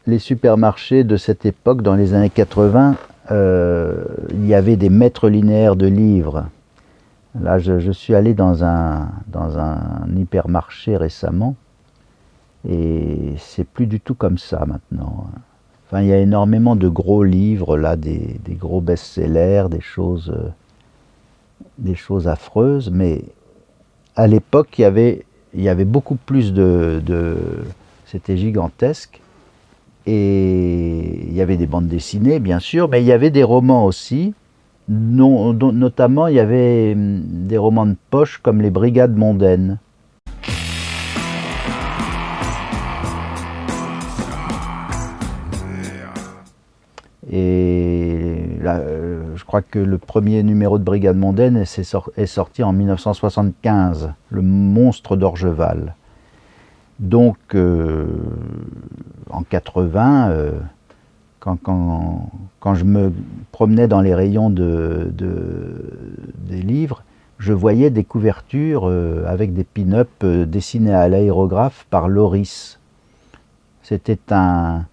les supermarchés de cette époque, dans les années 80, il y avait des mètres linéaires de livres. Là, je suis allé dans un hypermarché récemment, et c'est plus du tout comme ça maintenant. Enfin, il y a énormément de gros livres, là, des gros best-sellers, des choses affreuses, mais à l'époque, il y avait beaucoup plus c'était gigantesque, et il y avait des bandes dessinées, bien sûr, mais il y avait des romans aussi, notamment il y avait des romans de poche comme les Brigades mondaines. Et là, je crois que le premier numéro de Brigade mondaine est sorti en 1975, Le monstre d'Orgeval. Donc, en 80, quand je me promenais dans les rayons des livres, je voyais des couvertures avec des pin-up dessinés à l'aérographe par Loris. C'était un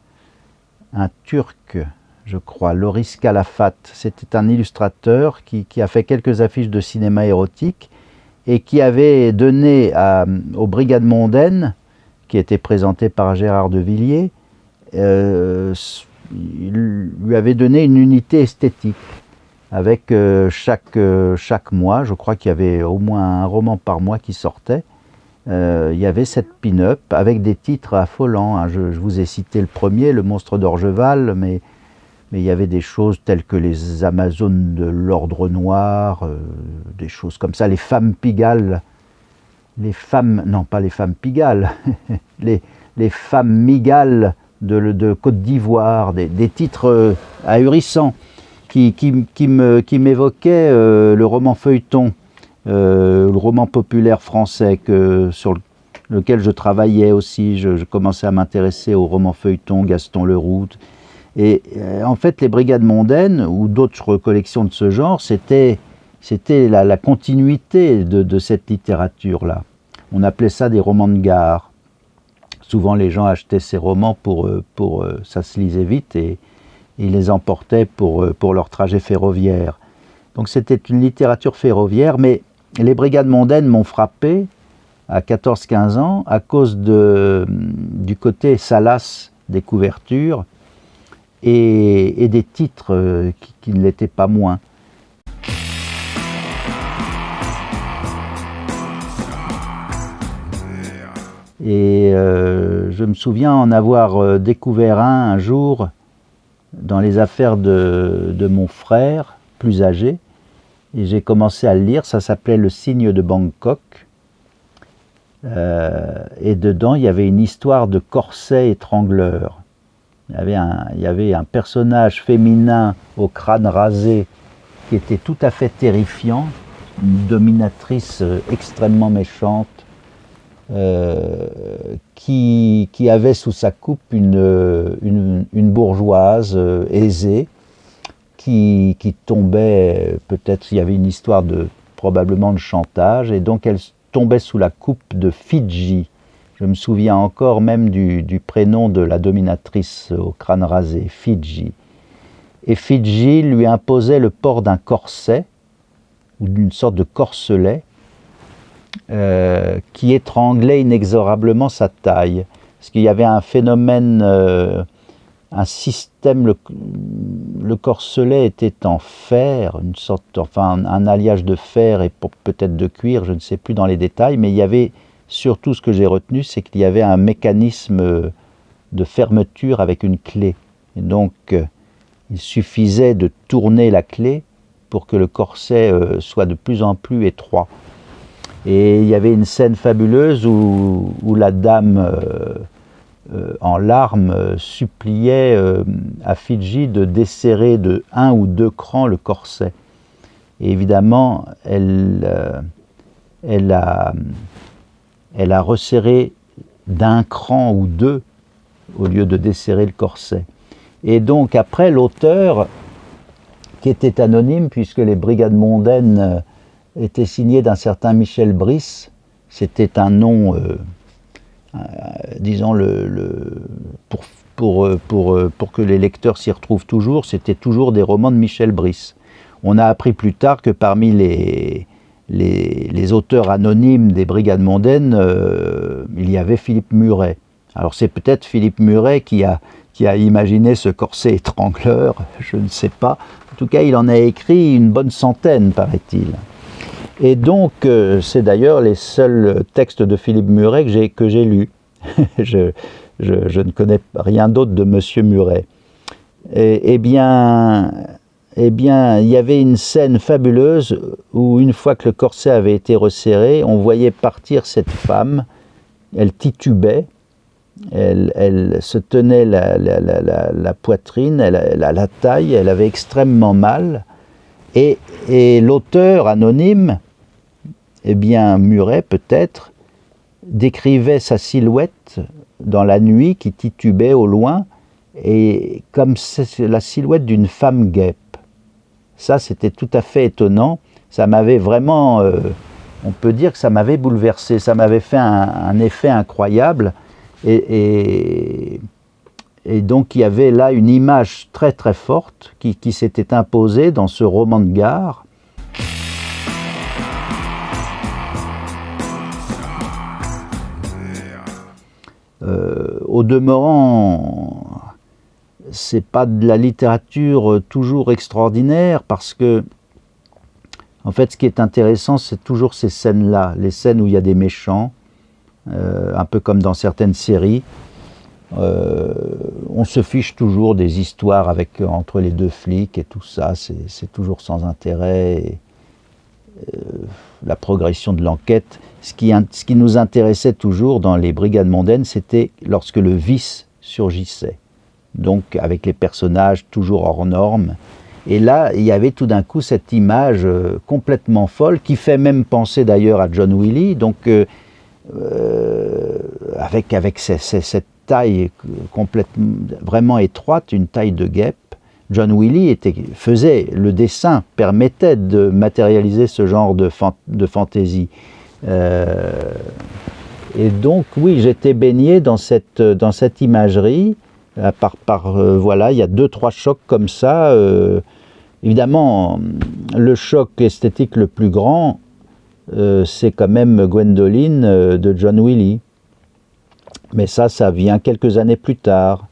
Turc, je crois, Loris Calafat. C'était un illustrateur qui a fait quelques affiches de cinéma érotique et qui avait donné aux Brigades mondaines, qui étaient présentées par Gérard de Villiers, il lui avait donné une unité esthétique avec chaque mois, je crois qu'il y avait au moins un roman par mois qui sortait. Il y avait cette pin-up avec des titres affolants, hein. Je vous ai cité le premier, Le monstre d'Orgeval, mais il y avait des choses telles que les Amazones de l'Ordre Noir, des choses comme ça, les femmes Pigalle, non pas les femmes Pigalle, les femmes Migales de Côte d'Ivoire, des titres ahurissants qui m'évoquaient le roman feuilleton, le roman populaire français sur lequel je travaillais aussi. Je commençais à m'intéresser au roman feuilleton, Gaston Leroux. Et en fait, les Brigades mondaines ou d'autres collections de ce genre, c'était la continuité de cette littérature-là. On appelait ça des romans de gare. Souvent, les gens achetaient ces romans ça se lisait vite, et ils les emportaient pour leur trajet ferroviaire. Donc c'était une littérature ferroviaire, mais les Brigades mondaines m'ont frappé à 14-15 ans à cause du côté salace des couvertures et des titres qui ne l'étaient pas moins. Et je me souviens en avoir découvert un jour dans les affaires de mon frère, plus âgé, et j'ai commencé à le lire. Ça s'appelait Le Cygne de Bangkok, et dedans il y avait une histoire de corset étrangleur. Il y avait un personnage féminin au crâne rasé qui était tout à fait terrifiant, une dominatrice extrêmement méchante, qui avait sous sa coupe une bourgeoise aisée qui tombait, peut-être il y avait une histoire probablement de chantage, et donc elle tombait sous la coupe de Fidji. Je me souviens encore même du prénom de la dominatrice au crâne rasé, Fidji. Et Fidji lui imposait le port d'un corset, ou d'une sorte de corselet, qui étranglait inexorablement sa taille. Parce qu'il y avait un phénomène, un système, le corselet était en fer, un alliage de fer et peut-être de cuir, je ne sais plus dans les détails, mais il y avait surtout, ce que j'ai retenu, c'est qu'il y avait un mécanisme de fermeture avec une clé. Et donc, il suffisait de tourner la clé pour que le corset soit de plus en plus étroit. Et il y avait une scène fabuleuse où la dame, en larmes, suppliait à Fidji de desserrer de 1 ou 2 crans le corset. Et évidemment, elle a resserré d'1 cran ou 2 au lieu de desserrer le corset. Et donc après, l'auteur, qui était anonyme puisque les Brigades mondaines étaient signées d'un certain Michel Brice, c'était un nom, disons, pour que les lecteurs s'y retrouvent toujours, c'était toujours des romans de Michel Brice. On a appris plus tard que parmi les auteurs anonymes des Brigades mondaines, il y avait Philippe Muret. Alors c'est peut-être Philippe Muret qui a imaginé ce corset étrangleur, je ne sais pas. En tout cas, il en a écrit une bonne centaine, paraît-il. Et donc, c'est d'ailleurs les seuls textes de Philippe Muret que j'ai lus. je ne connais rien d'autre de Monsieur Muret. Eh bien, il y avait une scène fabuleuse où, une fois que le corset avait été resserré, on voyait partir cette femme. Elle titubait, elle se tenait la poitrine, la taille, elle avait extrêmement mal. Et l'auteur anonyme, eh bien Muret peut-être, décrivait sa silhouette dans la nuit qui titubait au loin, et comme la silhouette d'une femme guêpe. Ça, c'était tout à fait étonnant. Ça m'avait vraiment, on peut dire que ça m'avait bouleversé. Ça m'avait fait un effet incroyable. Et donc, il y avait là une image très très forte qui s'était imposée dans ce roman de gare. Au demeurant, c'est pas de la littérature toujours extraordinaire, parce que, en fait, ce qui est intéressant, c'est toujours ces scènes-là, les scènes où il y a des méchants, un peu comme dans certaines séries. On se fiche toujours des histoires entre les deux flics et tout ça, c'est toujours sans intérêt. Et, la progression de l'enquête. Ce qui nous intéressait toujours dans les Brigades mondaines, c'était lorsque le vice surgissait. Donc avec les personnages toujours hors normes. Et là, il y avait tout d'un coup cette image complètement folle, qui fait même penser d'ailleurs à John Willy, donc avec cette taille complètement, vraiment étroite, une taille de guêpe. John Willy le dessin permettait de matérialiser ce genre de fantaisie. Et donc, oui, j'étais baigné dans cette imagerie. Voilà, il y a 2-3 chocs comme ça. Évidemment, le choc esthétique le plus grand, c'est quand même Gwendoline de John Willy. Mais ça vient quelques années plus tard.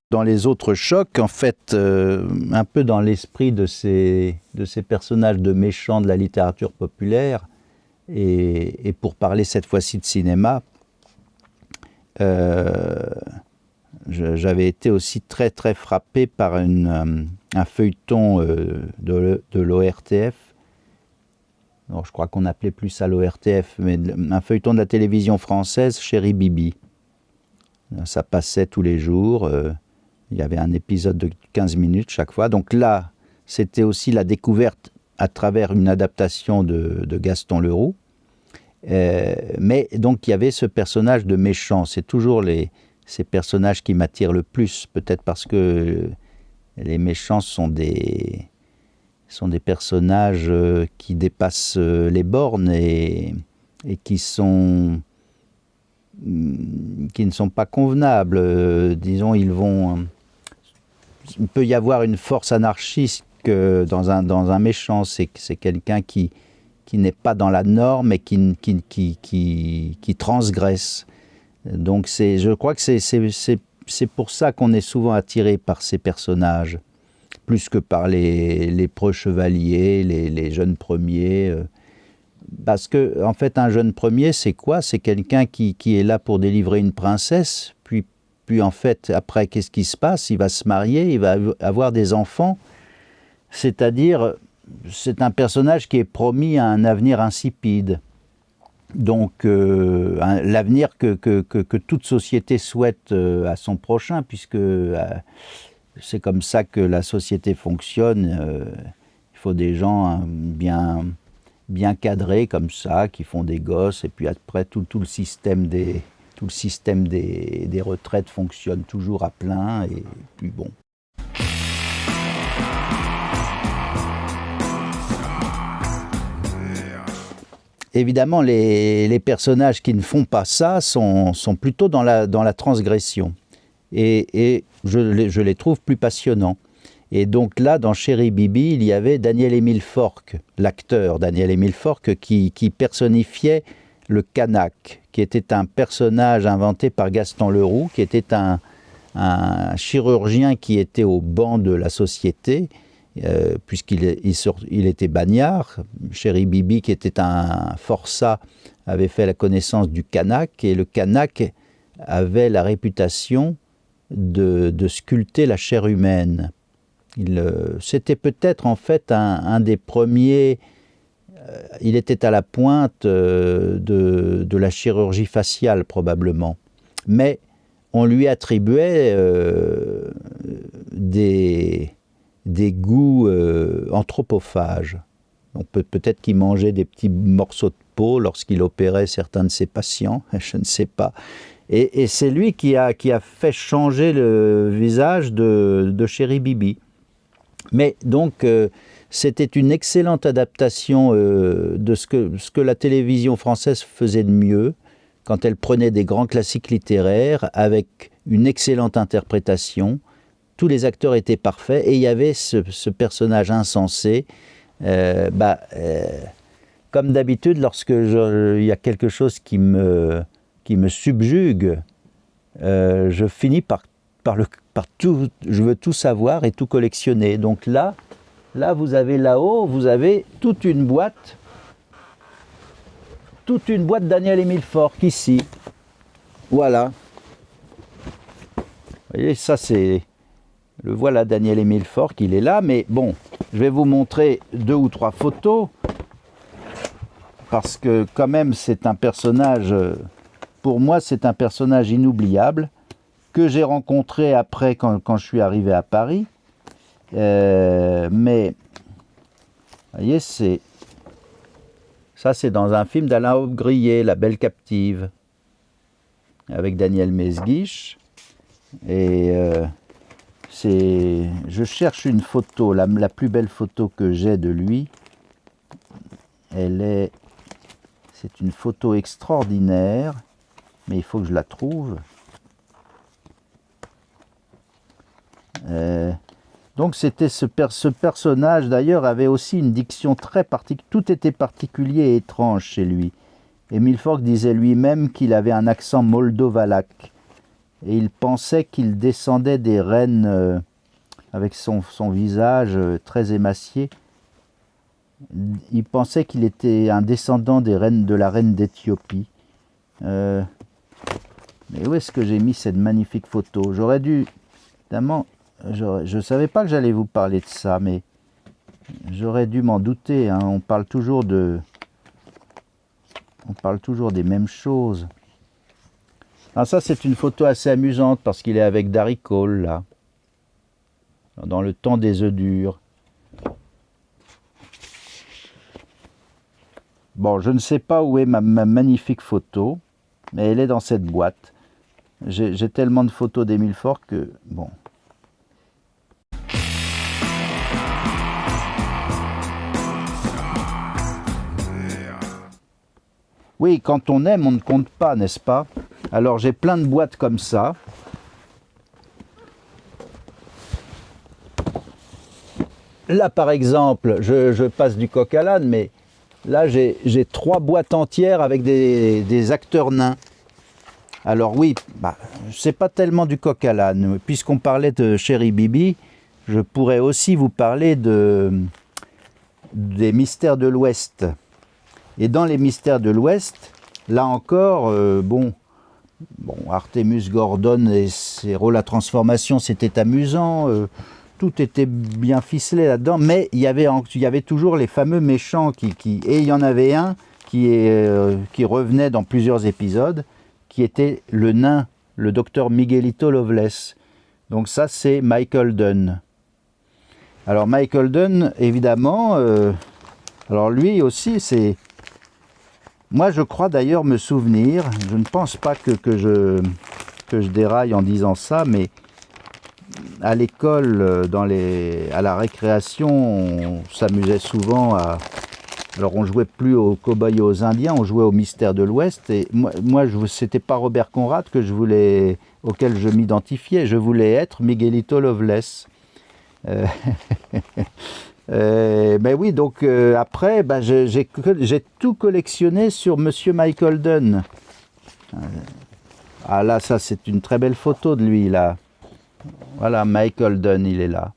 Dans les autres chocs, en fait, un peu dans l'esprit de ces personnages de méchants de la littérature populaire, et pour parler cette fois-ci de cinéma, j'avais été aussi très très frappé par un feuilleton de l'ORTF. Alors, je crois qu'on appelait plus ça l'ORTF, mais un feuilleton de la télévision française, Chéri Bibi. Ça passait tous les jours. Il y avait un épisode de 15 minutes chaque fois. Donc là, c'était aussi la découverte à travers une adaptation de Gaston Leroux. Mais donc il y avait ce personnage de méchant. C'est toujours ces personnages qui m'attirent le plus, peut-être parce que les méchants sont des personnages qui dépassent les bornes et qui ne sont pas convenables. Disons, il peut y avoir une force anarchiste dans un méchant. C'est quelqu'un qui n'est pas dans la norme et qui transgresse. Donc je crois que c'est pour ça qu'on est souvent attiré par ces personnages, plus que par les preux chevaliers, les jeunes premiers. Parce que, en fait, un jeune premier, c'est quoi? C'est quelqu'un qui est là pour délivrer une princesse, puis en fait, après, qu'est-ce qui se passe? Il va se marier, il va avoir des enfants. C'est-à-dire, c'est un personnage qui est promis à un avenir insipide. Donc, l'avenir que toute société souhaite à son prochain, puisque c'est comme ça que la société fonctionne. Il faut des gens bien cadrés comme ça, qui font des gosses, et puis après, tout le système des retraites fonctionne toujours à plein, et puis bon. évidemment, les personnages qui ne font pas ça sont plutôt dans la transgression. Et je les trouve plus passionnants. Et donc là, dans Chéri Bibi, il y avait Daniel-Émile Forque, l'acteur Daniel-Émile Forque, qui personnifiait le Canaque, qui était un personnage inventé par Gaston Leroux, qui était un chirurgien qui était au banc de la société, puisqu'il était bagnard. Chéri Bibi, qui était un forçat, avait fait la connaissance du Canaque, et le Canaque avait la réputation de sculpter la chair humaine. C'était peut-être en fait un des premiers, il était à la pointe de la chirurgie faciale probablement, mais on lui attribuait des goûts anthropophages. Peut-être qu'il mangeait des petits morceaux de peau lorsqu'il opérait certains de ses patients, je ne sais pas. Et c'est lui qui a fait changer le visage de Chéri Bibi. Mais donc, c'était une excellente adaptation de ce que la télévision française faisait de mieux, quand elle prenait des grands classiques littéraires avec une excellente interprétation. Tous les acteurs étaient parfaits et il y avait ce personnage insensé. Comme d'habitude, lorsque il y a quelque chose qui me subjugue, je finis par tout, je veux tout savoir et tout collectionner. Donc là vous avez là-haut, vous avez toute une boîte Daniel-Émile Forque ici. Voilà. Vous voyez, ça c'est... Voilà Daniel-Émile Forque, il est là, mais bon, je vais vous montrer 2 ou 3 photos, parce que quand même c'est un personnage, pour moi c'est un personnage inoubliable, que j'ai rencontré après quand je suis arrivé à Paris. Mais, vous voyez, ça c'est dans un film d'Alain Aubrier, La Belle Captive, avec Daniel Mesguich. Et je cherche une photo, la plus belle photo que j'ai de lui. C'est une photo extraordinaire, mais il faut que je la trouve. Donc c'était ce personnage, d'ailleurs, avait aussi une diction très particulière. Tout était particulier et étrange chez lui. Émile Forque disait lui-même qu'il avait un accent moldo-valaque. Et il pensait qu'il descendait des reines, avec son visage très émacié. Il pensait qu'il était un descendant de la reine d'Éthiopie. Mais où est-ce que j'ai mis cette magnifique photo? J'aurais dû, évidemment... Je ne savais pas que j'allais vous parler de ça, mais j'aurais dû m'en douter. Hein. On parle toujours des mêmes choses. Alors ça, c'est une photo assez amusante parce qu'il est avec Darry Cole, là, dans le temps des œufs durs. Bon, je ne sais pas où est ma magnifique photo, mais elle est dans cette boîte. J'ai tellement de photos d'Émile Forque que, bon... Oui, quand on aime, on ne compte pas, n'est-ce pas? Alors j'ai plein de boîtes comme ça. Là, par exemple, je passe du coq à l'âne, mais là, j'ai 3 boîtes entières avec des acteurs nains. Alors oui, c'est pas tellement du coq à l'âne. Puisqu'on parlait de Chéri Bibi, je pourrais aussi vous parler des Mystères de l'Ouest. Et dans les Mystères de l'Ouest, là encore, Artemus Gordon et ses rôles à transformation, c'était amusant, tout était bien ficelé là-dedans, mais il y avait toujours les fameux méchants et il y en avait un qui revenait dans plusieurs épisodes, qui était le nain, le docteur Miguelito Loveless. Donc ça, c'est Michael Dunn. Alors Michael Dunn, évidemment, alors lui aussi, c'est... Moi, je crois d'ailleurs me souvenir, je ne pense pas que je déraille en disant ça, mais à l'école, à la récréation, on s'amusait souvent Alors on jouait plus aux cow-boys et aux indiens, on jouait au mystère de l'Ouest. Et c'était pas Robert Conrad auquel je m'identifiais, je voulais être Miguelito Loveless. Euh, ben oui, donc après, ben j'ai tout collectionné sur Monsieur Michael Dunn. Ah là, ça c'est une très belle photo de lui là. Voilà, Michael Dunn, il est là.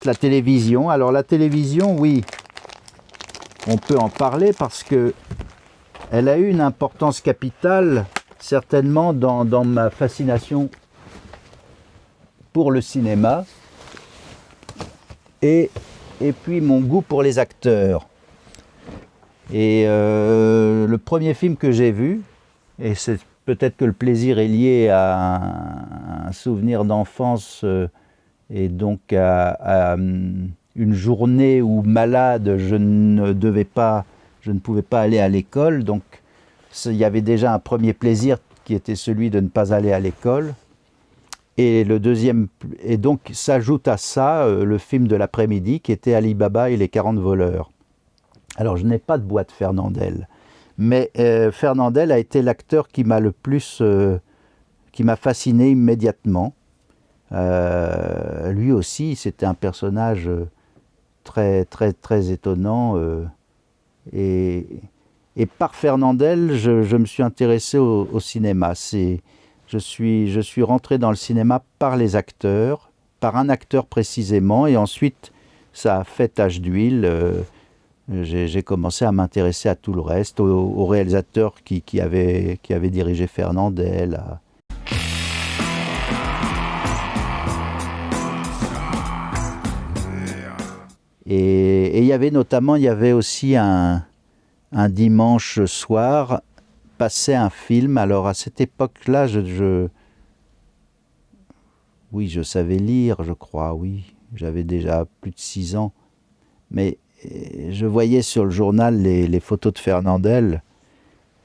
La télévision, alors la télévision, oui, on peut en parler parce que elle a eu une importance capitale, certainement dans ma fascination pour le cinéma et puis mon goût pour les acteurs. Et le premier film que j'ai vu, et c'est peut-être que le plaisir est lié à un souvenir d'enfance et donc à une journée où malade je ne pouvais pas aller à l'école, donc il y avait déjà un premier plaisir qui était celui de ne pas aller à l'école. Et le deuxième, et donc s'ajoute à ça le film de l'après-midi qui était Ali Baba et les 40 voleurs. Alors je n'ai pas de boîte Fernandel, mais Fernandel a été l'acteur qui m'a le plus, qui m'a fasciné immédiatement. Lui aussi, c'était un personnage très très très étonnant et par Fernandel, je me suis intéressé au cinéma. Je suis rentré dans le cinéma par les acteurs, par un acteur précisément, et ensuite ça a fait tache d'huile. J'ai commencé à m'intéresser à tout le reste, aux réalisateurs qui avaient dirigé Fernandel. Et il y avait aussi un dimanche soir, passait un film. Alors à cette époque-là, oui, je savais lire, je crois, oui. J'avais déjà plus de 6 ans. Mais je voyais sur le journal les photos de Fernandel.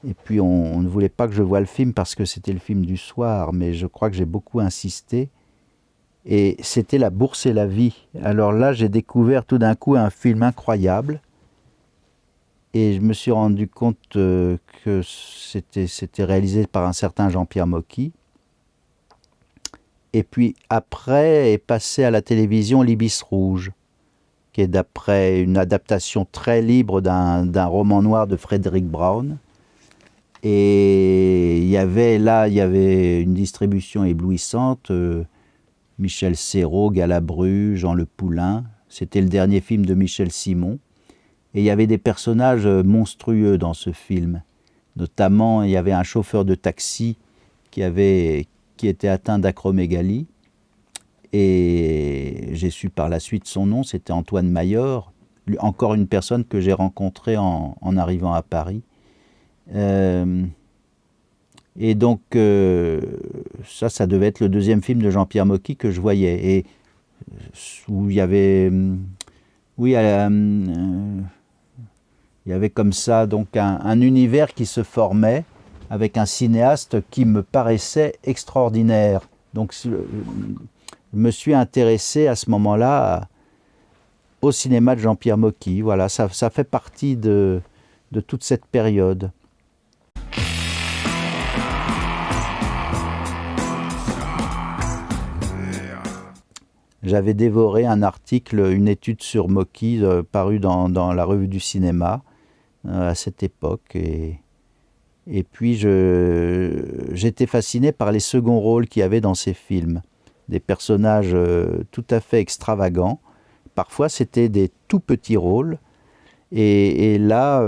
Et puis on ne voulait pas que je voie le film parce que c'était le film du soir. Mais je crois que j'ai beaucoup insisté. Et c'était La Bourse et la vie. Alors là, j'ai découvert tout d'un coup un film incroyable. Et je me suis rendu compte que c'était réalisé par un certain Jean-Pierre Mocky. Et puis après est passé à la télévision L'Ibis rouge, qui est d'après une adaptation très libre d'un roman noir de Frédéric Brown. Et il y avait une distribution éblouissante. Michel Serrault, Galabru, Jean Le Poulain. C'était le dernier film de Michel Simon. Et il y avait des personnages monstrueux dans ce film. Notamment, il y avait un chauffeur de taxi qui était atteint d'acromégalie. Et j'ai su par la suite son nom, c'était Antoine Maillor, encore une personne que j'ai rencontrée en arrivant à Paris. Et donc, ça devait être le deuxième film de Jean-Pierre Mocky que je voyais. Et où il y avait... Oui, il y avait comme ça donc un univers qui se formait avec un cinéaste qui me paraissait extraordinaire. Donc je me suis intéressé à ce moment-là au cinéma de Jean-Pierre Mocky. Voilà, ça fait partie de toute cette période. J'avais dévoré un article, une étude sur Mocky parue dans la revue du cinéma à cette époque. Et puis j'étais fasciné par les seconds rôles qu'il y avait dans ces films. Des personnages tout à fait extravagants. Parfois c'était des tout petits rôles. Et là,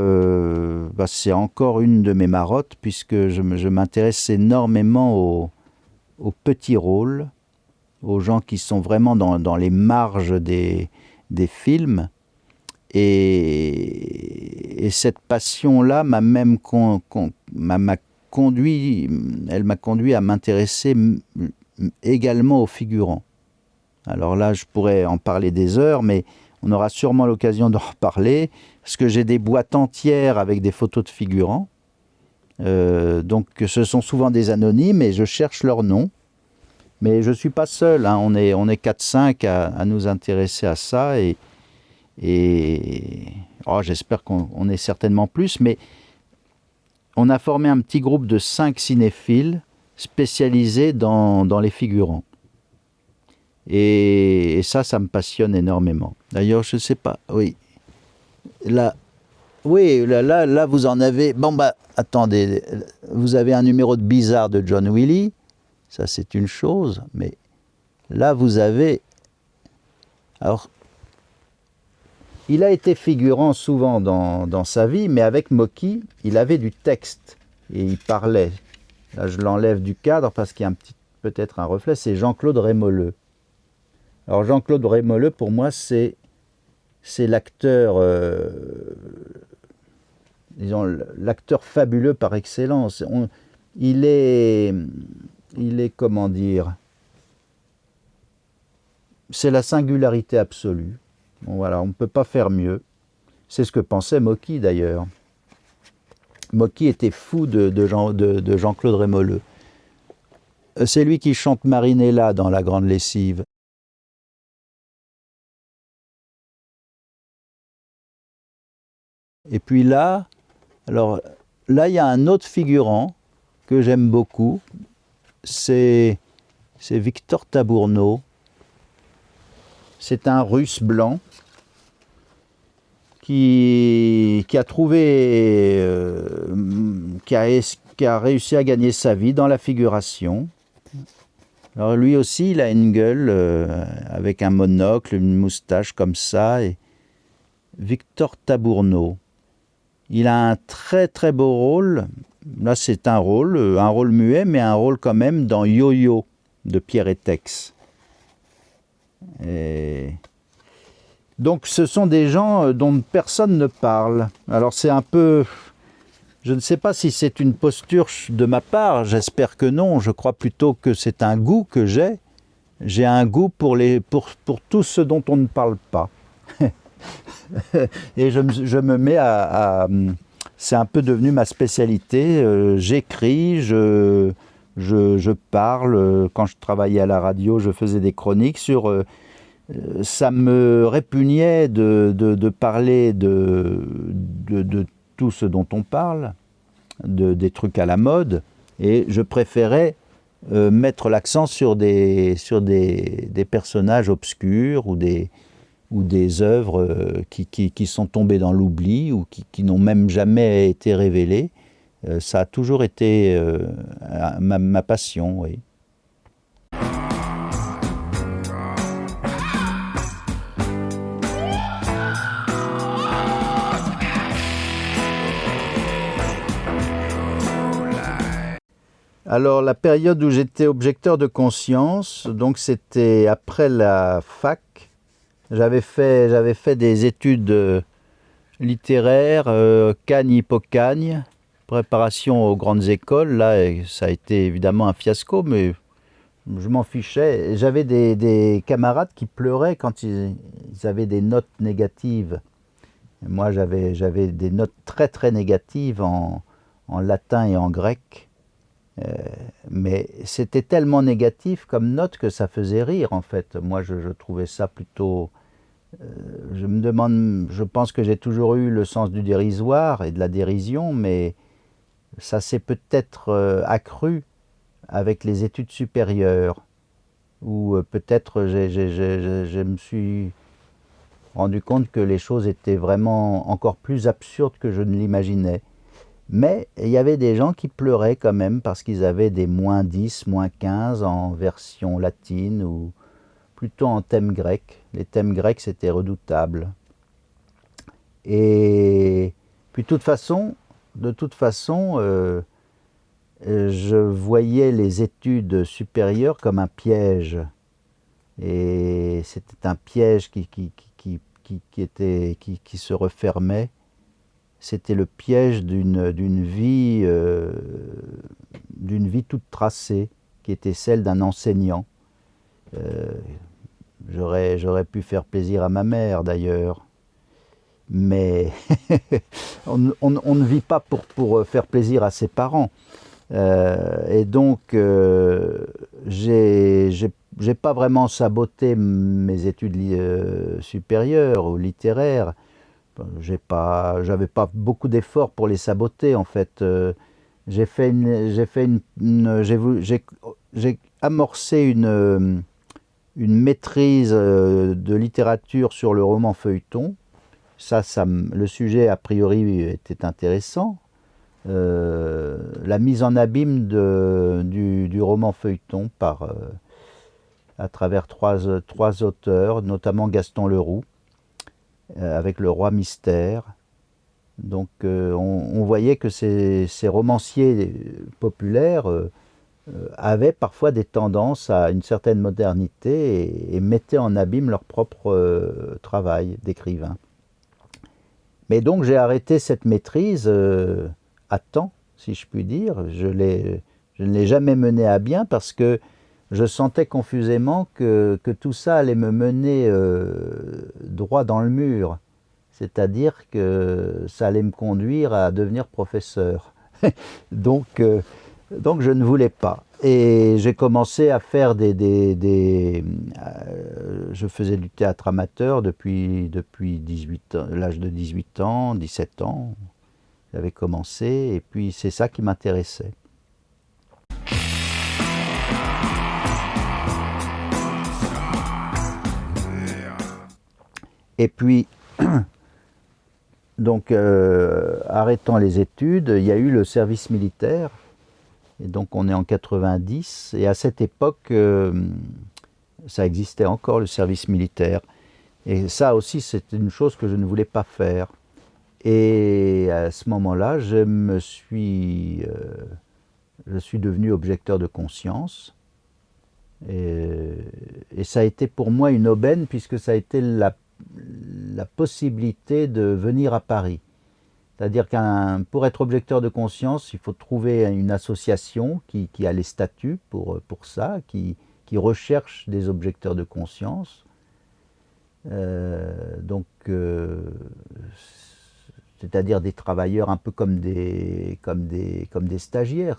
c'est encore une de mes marottes puisque je m'intéresse énormément aux petits rôles, aux gens qui sont vraiment dans les marges des films. Et cette passion-là m'a conduit à m'intéresser également aux figurants. Alors là, je pourrais en parler des heures, mais on aura sûrement l'occasion d'en reparler, parce que j'ai des boîtes entières avec des photos de figurants. Donc ce sont souvent des anonymes et je cherche leur nom. Mais je ne suis pas seul, hein. On est 4-5 à nous intéresser à ça oh, j'espère qu'on est certainement plus, mais on a formé un petit groupe de 5 cinéphiles spécialisés dans les figurants. Et ça me passionne énormément. D'ailleurs, je ne sais pas, oui. Là, vous en avez... Bon, bah, attendez, vous avez un numéro de Bizarre de John Willie, ça c'est une chose, mais là vous avez... Alors, il a été figurant souvent dans sa vie, mais avec Mocky, il avait du texte et il parlait. Là, je l'enlève du cadre parce qu'il y a peut-être un reflet, c'est Jean-Claude Rémoleux. Alors Jean-Claude Rémoleux, pour moi, c'est l'acteur, disons, l'acteur fabuleux par excellence. Il est, comment dire, c'est la singularité absolue. Bon, voilà, on ne peut pas faire mieux. C'est ce que pensait Mocky d'ailleurs. Mocky était fou de Jean-Claude Rémoleux. C'est lui qui chante Marinella dans La Grande Lessive. Et puis là, il y a un autre figurant que j'aime beaucoup, c'est Victor Tabourneau. C'est un Russe blanc qui a trouvé, qui a réussi à gagner sa vie dans la figuration. Alors lui aussi, il a une gueule avec un monocle, une moustache comme ça. Et Victor Tabourneau. Il a un très très beau rôle. Là, c'est un rôle muet, mais un rôle quand même dans Yo-Yo de Pierre Étex. Donc, ce sont des gens dont personne ne parle. Alors, c'est un peu... Je ne sais pas si c'est une posture de ma part, j'espère que non. Je crois plutôt que c'est un goût que j'ai. J'ai un goût pour tout ce dont on ne parle pas. Et je me mets c'est un peu devenu ma spécialité. J'écris, je parle. Quand je travaillais à la radio, je faisais des chroniques sur... ça me répugnait de parler de tout ce dont on parle, des trucs à la mode, et je préférais mettre l'accent sur des personnages obscurs ou des œuvres qui sont tombées dans l'oubli ou qui n'ont même jamais été révélées. Ça a toujours été ma passion, oui. Alors, la période où j'étais objecteur de conscience, donc c'était après la fac. J'avais fait des études littéraires, Cagnes-Hippocagne, préparation aux grandes écoles. Là, ça a été évidemment un fiasco, mais je m'en fichais. J'avais des camarades qui pleuraient quand ils avaient des notes négatives. Moi, j'avais des notes très très négatives en latin et en grec. Mais c'était tellement négatif comme note que ça faisait rire en fait. Moi je trouvais ça plutôt... je pense que j'ai toujours eu le sens du dérisoire et de la dérision, mais ça s'est peut-être accru avec les études supérieures, où peut-être je me suis rendu compte que les choses étaient vraiment encore plus absurdes que je ne l'imaginais. Mais il y avait des gens qui pleuraient quand même parce qu'ils avaient des -10, -15 en version latine ou plutôt en thème grec. Les thèmes grecs, c'était redoutable. Et puis de toute façon, je voyais les études supérieures comme un piège. Et c'était un piège qui se refermait. C'était le piège d'une vie toute tracée, qui était celle d'un enseignant. J'aurais pu faire plaisir à ma mère d'ailleurs. mais on ne vit pas pour faire plaisir à ses parents. Et donc, j'ai pas vraiment saboté mes études supérieures ou littéraires. J'avais pas beaucoup d'efforts pour les saboter en fait. J'ai amorcé une maîtrise de littérature sur le roman feuilleton. Le sujet a priori était intéressant. La mise en abîme du roman feuilleton à travers trois auteurs, notamment Gaston Leroux, avec Le Roi Mystère. Donc on voyait que ces romanciers populaires avaient parfois des tendances à une certaine modernité et mettaient en abîme leur propre travail d'écrivain. Mais donc j'ai arrêté cette maîtrise à temps, si je puis dire. Je ne l'ai jamais menée à bien parce que je sentais confusément que tout ça allait me mener droit dans le mur. C'est-à-dire que ça allait me conduire à devenir professeur. donc je ne voulais pas. Et j'ai commencé à faire je faisais du théâtre amateur depuis 18 ans, l'âge de 18 ans, 17 ans. J'avais commencé et puis c'est ça qui m'intéressait. Et puis, donc, arrêtant les études, il y a eu le service militaire. Et donc, on est en 90. Et à cette époque, ça existait encore, le service militaire. Et ça aussi, c'était une chose que je ne voulais pas faire. Et à ce moment-là, je suis devenu objecteur de conscience. Et ça a été pour moi une aubaine, puisque ça a été la possibilité de venir à Paris. C'est-à-dire pour être objecteur de conscience, il faut trouver une association qui a les statuts pour ça, qui recherche des objecteurs de conscience. C'est-à-dire des travailleurs un peu comme des stagiaires.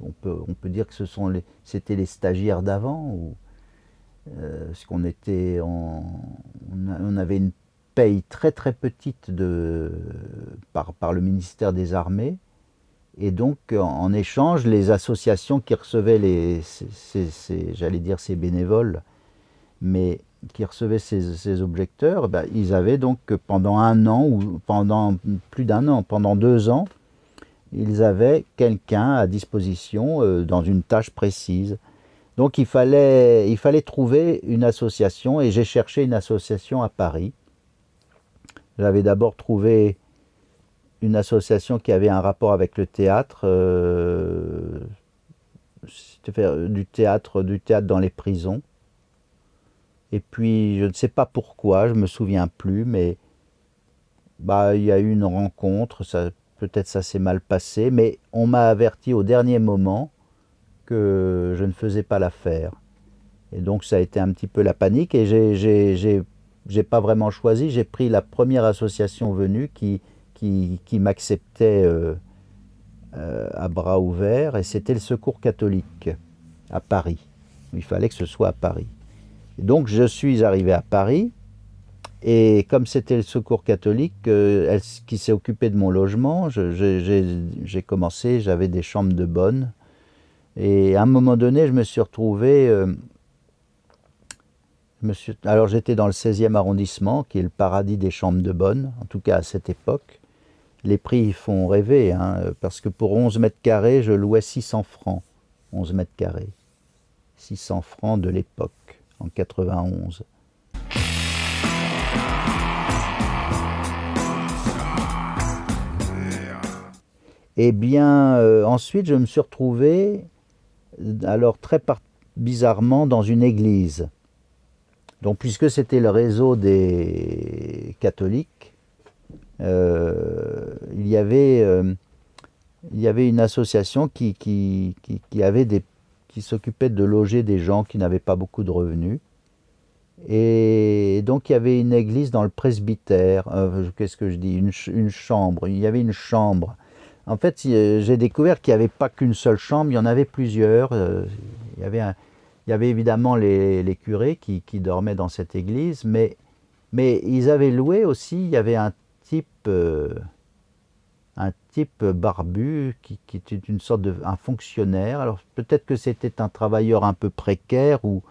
On peut dire que c'était les stagiaires d'avant. Parce qu'on avait une paye très très petite par le ministère des Armées, et donc en échange, les associations qui recevaient j'allais dire ces bénévoles, mais qui recevaient ces objecteurs, ils avaient donc pendant un an, ou pendant plus d'un an, pendant 2 ans, ils avaient quelqu'un à disposition dans une tâche précise. Donc il fallait trouver une association, et j'ai cherché une association à Paris. J'avais d'abord trouvé une association qui avait un rapport avec le théâtre, du théâtre dans les prisons. Et puis je ne sais pas pourquoi, je ne me souviens plus, mais il y a eu une rencontre, peut-être ça s'est mal passé, mais on m'a averti au dernier moment que je ne faisais pas l'affaire. Et donc ça a été un petit peu la panique, et j'ai pas vraiment choisi. J'ai pris la première association venue qui m'acceptait à bras ouverts, et c'était le Secours catholique à Paris. Il fallait que ce soit à Paris. Et donc je suis arrivé à Paris, et comme c'était le Secours catholique qui s'est occupé de mon logement, j'ai commencé, j'avais des chambres de bonne. Et à un moment donné, je me suis retrouvé... alors j'étais dans le 16e arrondissement, qui est le paradis des chambres de bonne, en tout cas à cette époque. Les prix font rêver, parce que pour 11 mètres carrés, je louais 600 francs. 11 mètres carrés. 600 francs de l'époque, en 91. Eh bien, ensuite, je me suis retrouvé, alors très bizarrement, dans une église. Donc, puisque c'était le réseau des catholiques, il y avait une association qui s'occupait de loger des gens qui n'avaient pas beaucoup de revenus. Et donc il y avait une église dans le presbytère, qu'est-ce que je dis, une chambre, il y avait une chambre. En fait, j'ai découvert qu'il n'y avait pas qu'une seule chambre, il y en avait plusieurs. Il y avait, il y avait évidemment les curés qui dormaient dans cette église, mais ils avaient loué aussi, il y avait un type barbu qui était une sorte un fonctionnaire. Alors peut-être que c'était un travailleur un peu précaire ou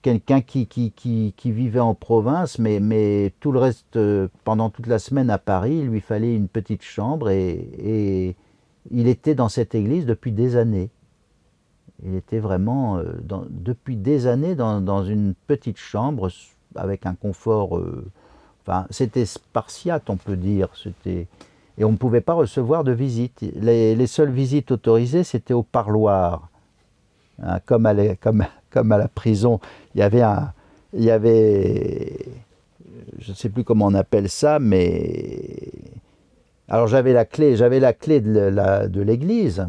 quelqu'un qui vivait en province, mais tout le reste, pendant toute la semaine à Paris, il lui fallait une petite chambre et il était dans cette église depuis des années. Il était vraiment depuis des années dans une petite chambre avec un confort. Enfin, c'était spartiate, on peut dire. Et on ne pouvait pas recevoir de visites. Les seules visites autorisées, c'était au parloir. Hein, comme à la prison, il y avait, je ne sais plus comment on appelle ça, mais alors j'avais la clé de l'église,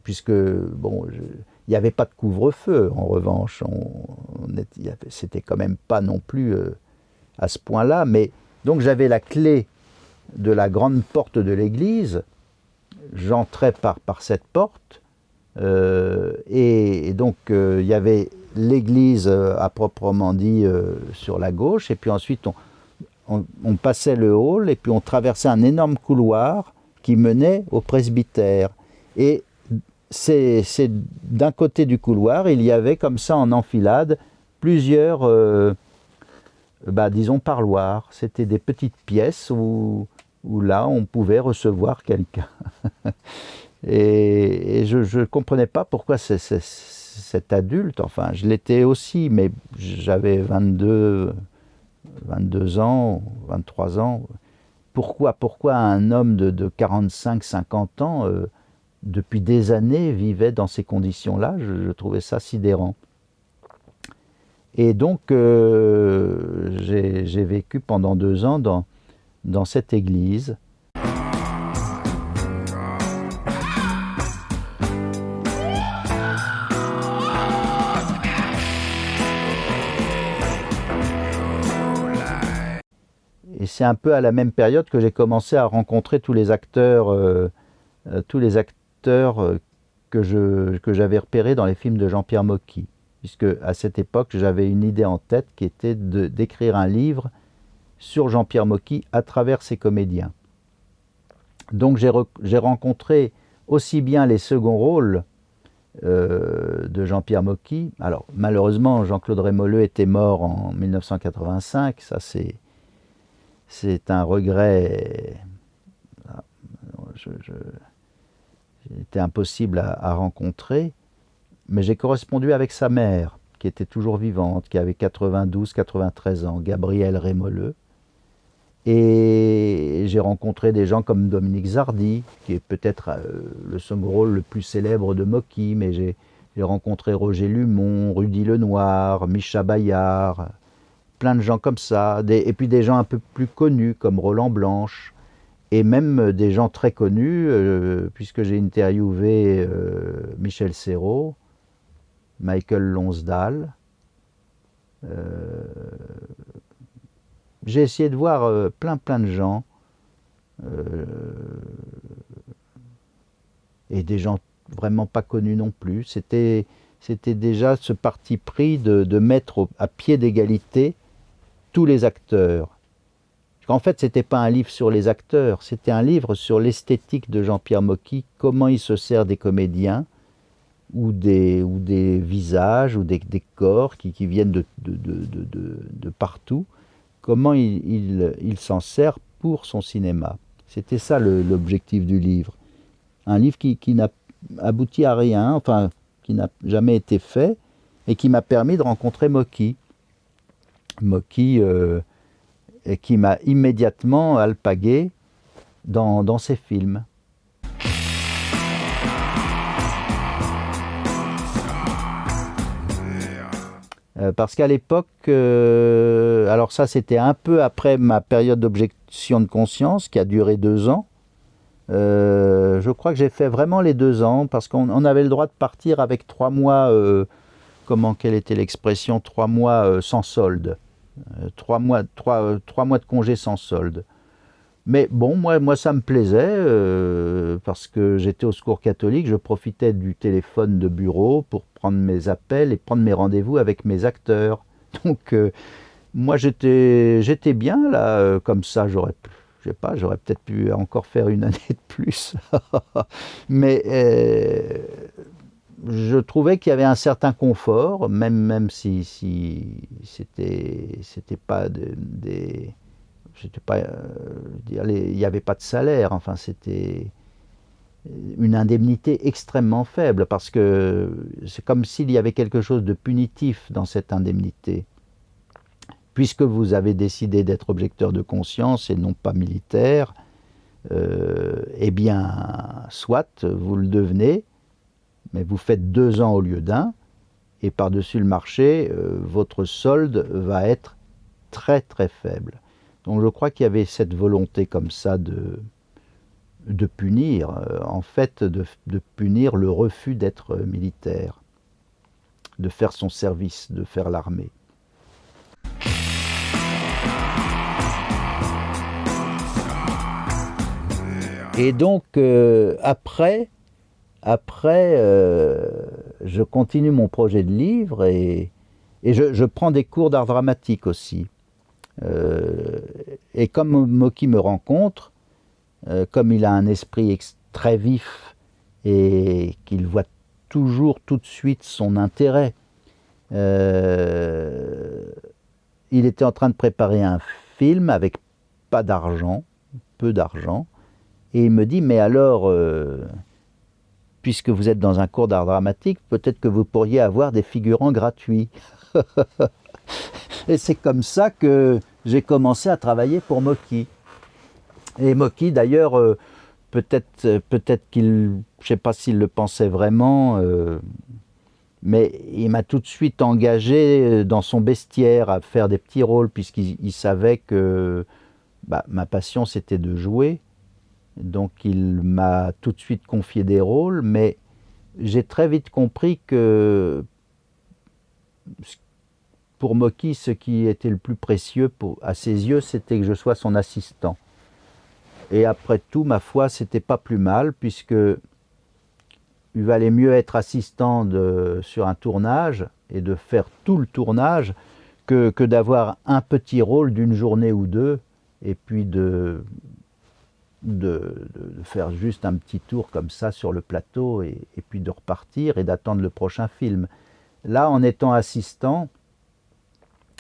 puisque bon, il n'y avait pas de couvre-feu. En revanche, c'était quand même pas non plus à ce point-là, mais donc j'avais la clé de la grande porte de l'église. J'entrais par cette porte. Et donc il y avait l'église à proprement dit sur la gauche, et puis ensuite on passait le hall, et puis on traversait un énorme couloir qui menait au presbytère. Et c'est d'un côté du couloir, il y avait comme ça en enfilade plusieurs, disons, parloirs. C'était des petites pièces où là on pouvait recevoir quelqu'un. Et je ne comprenais pas pourquoi cet adulte, enfin je l'étais aussi, mais j'avais 22 ans, 23 ans. Pourquoi un homme de 45-50 ans, depuis des années, vivait dans ces conditions-là? Je trouvais ça sidérant. Et donc j'ai vécu pendant 2 ans dans cette église. Et c'est un peu à la même période que j'ai commencé à rencontrer tous les acteurs que j'avais repérés dans les films de Jean-Pierre Mocky. Puisque à cette époque, j'avais une idée en tête qui était d'écrire un livre sur Jean-Pierre Mocky à travers ses comédiens. Donc j'ai rencontré aussi bien les seconds rôles de Jean-Pierre Mocky. Alors malheureusement, Jean-Claude Rémoleux était mort en 1985, ça c'est un regret. C'était impossible à rencontrer, mais j'ai correspondu avec sa mère, qui était toujours vivante, qui avait 92-93 ans, Gabrielle Rémoleux. Et j'ai rencontré des gens comme Dominique Zardy, qui est peut-être le second rôle le plus célèbre de Mocky, mais j'ai rencontré Roger Lumon, Rudy Lenoir, Micha Bayard, plein de gens comme ça, et puis des gens un peu plus connus comme Roland Blanche, et même des gens très connus, puisque j'ai interviewé Michel Serrault, Michael Lonsdale. J'ai essayé de voir plein de gens, et des gens vraiment pas connus non plus. C'était déjà ce parti pris de mettre à pied d'égalité tous les acteurs. En fait, ce n'était pas un livre sur les acteurs, c'était un livre sur l'esthétique de Jean-Pierre Mocky, comment il se sert des comédiens, ou des visages, ou des corps qui viennent de partout, comment il s'en sert pour son cinéma. C'était ça l'objectif du livre. Un livre qui n'a abouti à rien, enfin, qui n'a jamais été fait, et qui m'a permis de rencontrer Mocky. Mocky, et qui m'a immédiatement alpagué dans ses films. Parce qu'à l'époque, alors ça c'était un peu après ma période d'objection de conscience qui a duré 2 ans. Je crois que j'ai fait vraiment les 2 ans parce qu'on avait le droit de partir avec 3 mois quelle était l'expression, 3 mois sans solde. 3 mois de congé sans solde. Mais bon, moi ça me plaisait, parce que j'étais au Secours catholique, je profitais du téléphone de bureau pour prendre mes appels et prendre mes rendez-vous avec mes acteurs. Donc moi j'étais bien là, comme ça, je sais pas, j'aurais peut-être pu encore faire une année de plus. Mais je trouvais qu'il y avait un certain confort, même si c'était pas c'était pas, il n'y avait pas de salaire, enfin c'était une indemnité extrêmement faible, parce que c'est comme s'il y avait quelque chose de punitif dans cette indemnité. Puisque vous avez décidé d'être objecteur de conscience et non pas militaire, eh bien, soit vous le devenez, mais vous faites 2 ans au lieu d'1, et par-dessus le marché, votre solde va être très très faible. Donc je crois qu'il y avait cette volonté comme ça de punir, en fait, de punir le refus d'être militaire, de faire son service, de faire l'armée. Et donc après, je continue mon projet de livre et je prends des cours d'art dramatique aussi. Et comme Mocky me rencontre, comme il a un esprit très vif et qu'il voit toujours tout de suite son intérêt, il était en train de préparer un film avec pas d'argent, peu d'argent, et il me dit, mais alors, puisque vous êtes dans un cours d'art dramatique, peut-être que vous pourriez avoir des figurants gratuits. Et c'est comme ça que j'ai commencé à travailler pour Mocky. Et Mocky, d'ailleurs, peut-être qu'il, je ne sais pas s'il le pensait vraiment, mais il m'a tout de suite engagé dans son bestiaire à faire des petits rôles, puisqu'il savait que ma passion c'était de jouer. Donc il m'a tout de suite confié des rôles, mais j'ai très vite compris que pour Mocky, ce qui était le plus précieux à ses yeux, c'était que je sois son assistant. Et après tout, ma foi, c'était pas plus mal, puisque il valait mieux être assistant sur un tournage et de faire tout le tournage que d'avoir un petit rôle d'une journée ou deux, et puis de faire juste un petit tour comme ça sur le plateau, et puis de repartir et d'attendre le prochain film. Là, en étant assistant,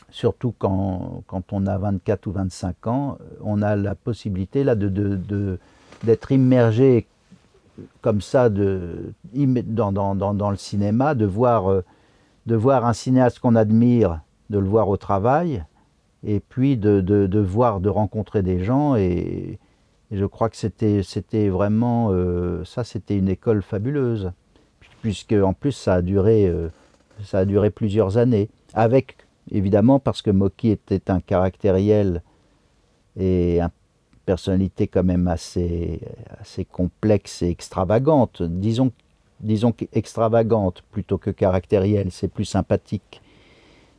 surtout quand on a 24 ou 25 ans, on a la possibilité là d'être immergé comme ça dans le cinéma, de voir un cinéaste qu'on admire, de le voir au travail, et puis de rencontrer des gens, et je crois que c'était vraiment, ça c'était une école fabuleuse, puisque en plus ça a duré plusieurs années, avec évidemment, parce que Mocky était un caractériel et une personnalité quand même assez complexe et extravagante. Disons extravagante plutôt que caractérielle, c'est plus sympathique.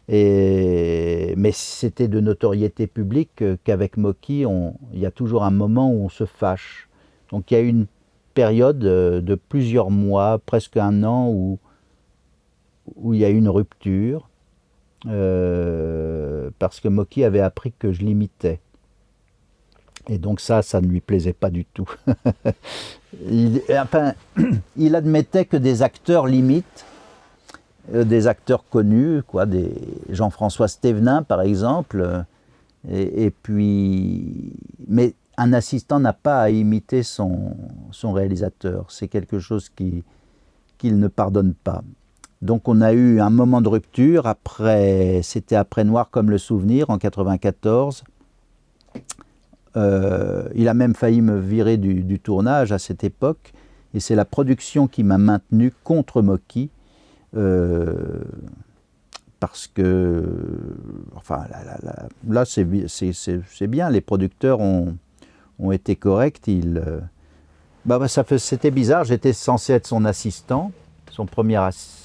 Mais c'était de notoriété publique qu'avec Mocky, il y a toujours un moment où on se fâche. Donc il y a eu une période de plusieurs mois, presque un an, où il y a eu une rupture. Parce que Mocky avait appris que je l'imitais. Et donc ça ne lui plaisait pas du tout. Il admettait que des acteurs l'imitent, des acteurs connus, des Jean-François Stévenin par exemple, et puis, mais un assistant n'a pas à imiter son réalisateur. C'est quelque chose qu'il ne pardonne pas. Donc on a eu un moment de rupture, c'était après Noir comme le souvenir, en 1994. Il a même failli me virer du tournage à cette époque, et c'est la production qui m'a maintenu contre Mocky, parce que, enfin, là c'est bien, les producteurs ont été corrects. C'était bizarre, j'étais censé être son assistant, son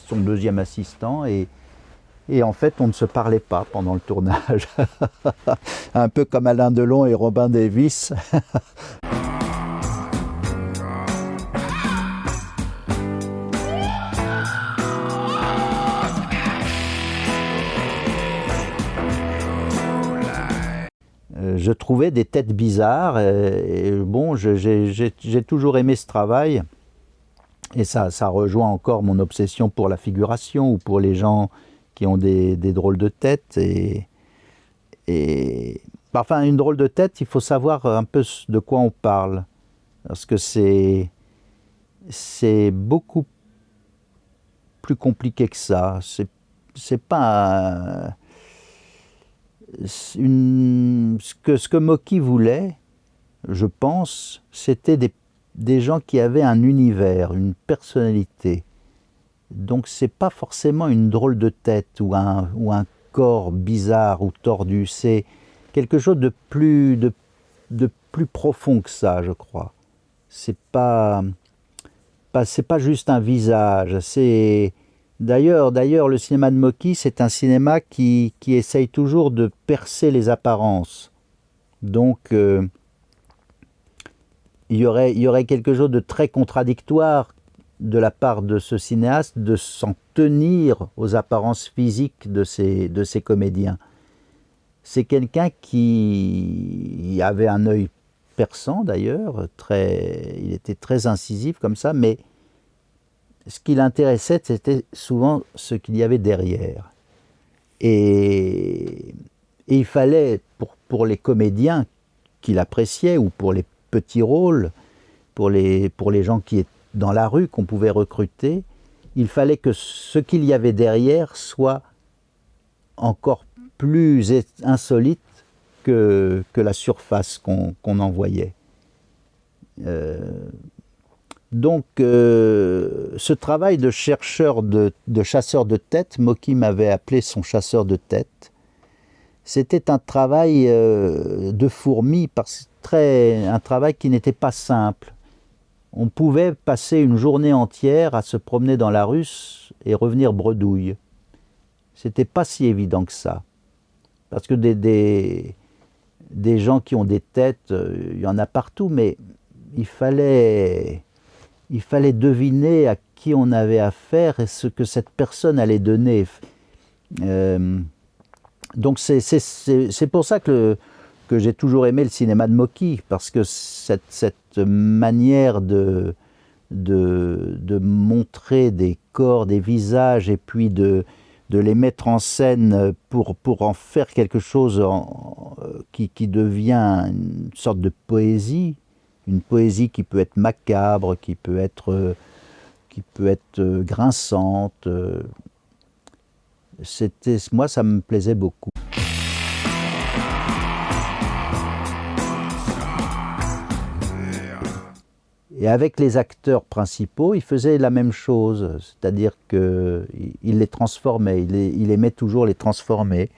son deuxième assistant, et en fait on ne se parlait pas pendant le tournage. Un peu comme Alain Delon et Robin Davis. Je trouvais des têtes bizarres, et bon, j'ai toujours aimé ce travail, et ça rejoint encore mon obsession pour la figuration, ou pour les gens qui ont des drôles de têtes, enfin, une drôle de tête, il faut savoir un peu de quoi on parle, parce que c'est beaucoup plus compliqué que ça. C'est pas ce que Mocky voulait, je pense, c'était des gens qui avaient un univers, une personnalité. Donc c'est pas forcément une drôle de tête ou un corps bizarre ou tordu, c'est quelque chose de plus profond que ça, je crois. C'est pas juste un visage, c'est... D'ailleurs, le cinéma de Mocky, c'est un cinéma qui essaye toujours de percer les apparences. Donc, il y aurait quelque chose de très contradictoire de la part de ce cinéaste de s'en tenir aux apparences physiques de ces comédiens. C'est quelqu'un qui avait un œil perçant d'ailleurs, il était très incisif comme ça, mais ce qui l'intéressait, c'était souvent ce qu'il y avait derrière. Et il fallait, pour les comédiens qu'il appréciait, ou pour les petits rôles, pour les gens qui étaient dans la rue, qu'on pouvait recruter, il fallait que ce qu'il y avait derrière soit encore plus insolite que la surface qu'on en voyait. Donc, ce travail de chercheur, de chasseur de tête, Mocky m'avait appelé son chasseur de tête, c'était un travail de fourmi, un travail qui n'était pas simple. On pouvait passer une journée entière à se promener dans la rue et revenir bredouille. C'était pas si évident que ça. Parce que des gens qui ont des têtes, il y en a partout, mais il fallait deviner à qui on avait affaire et ce que cette personne allait donner. Donc c'est pour ça que j'ai toujours aimé le cinéma de Mocky, parce que cette manière de montrer des corps, des visages, et puis de les mettre en scène pour en faire quelque chose qui devient une sorte de poésie, une poésie qui peut être macabre, qui peut être grinçante. Moi, ça me plaisait beaucoup. Et avec les acteurs principaux, il faisait la même chose, c'est-à-dire qu'il les transformait, il aimait toujours les transformer.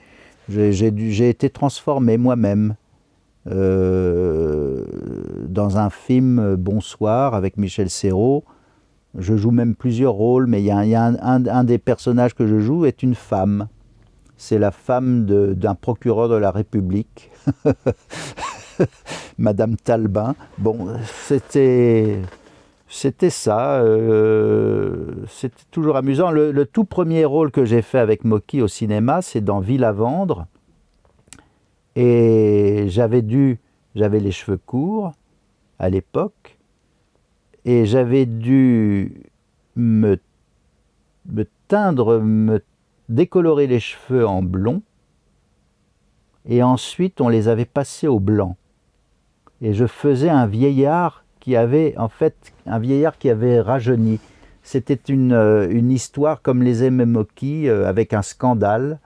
J'ai été transformé moi-même dans un film Bonsoir avec Michel Serrault. Je joue même plusieurs rôles, mais il y a un des personnages que je joue est une femme. C'est la femme d'un procureur de la République, Madame Talbin. Bon, c'était ça. C'était toujours amusant. Le tout premier rôle que j'ai fait avec Mocky au cinéma, c'est dans Ville à vendre. Et j'avais les cheveux courts à l'époque, et j'avais dû me teindre, me décolorer les cheveux en blond, et ensuite on les avait passés au blanc. Et je faisais un vieillard qui avait rajeuni. C'était une histoire comme les aimait Mocky, avec un scandale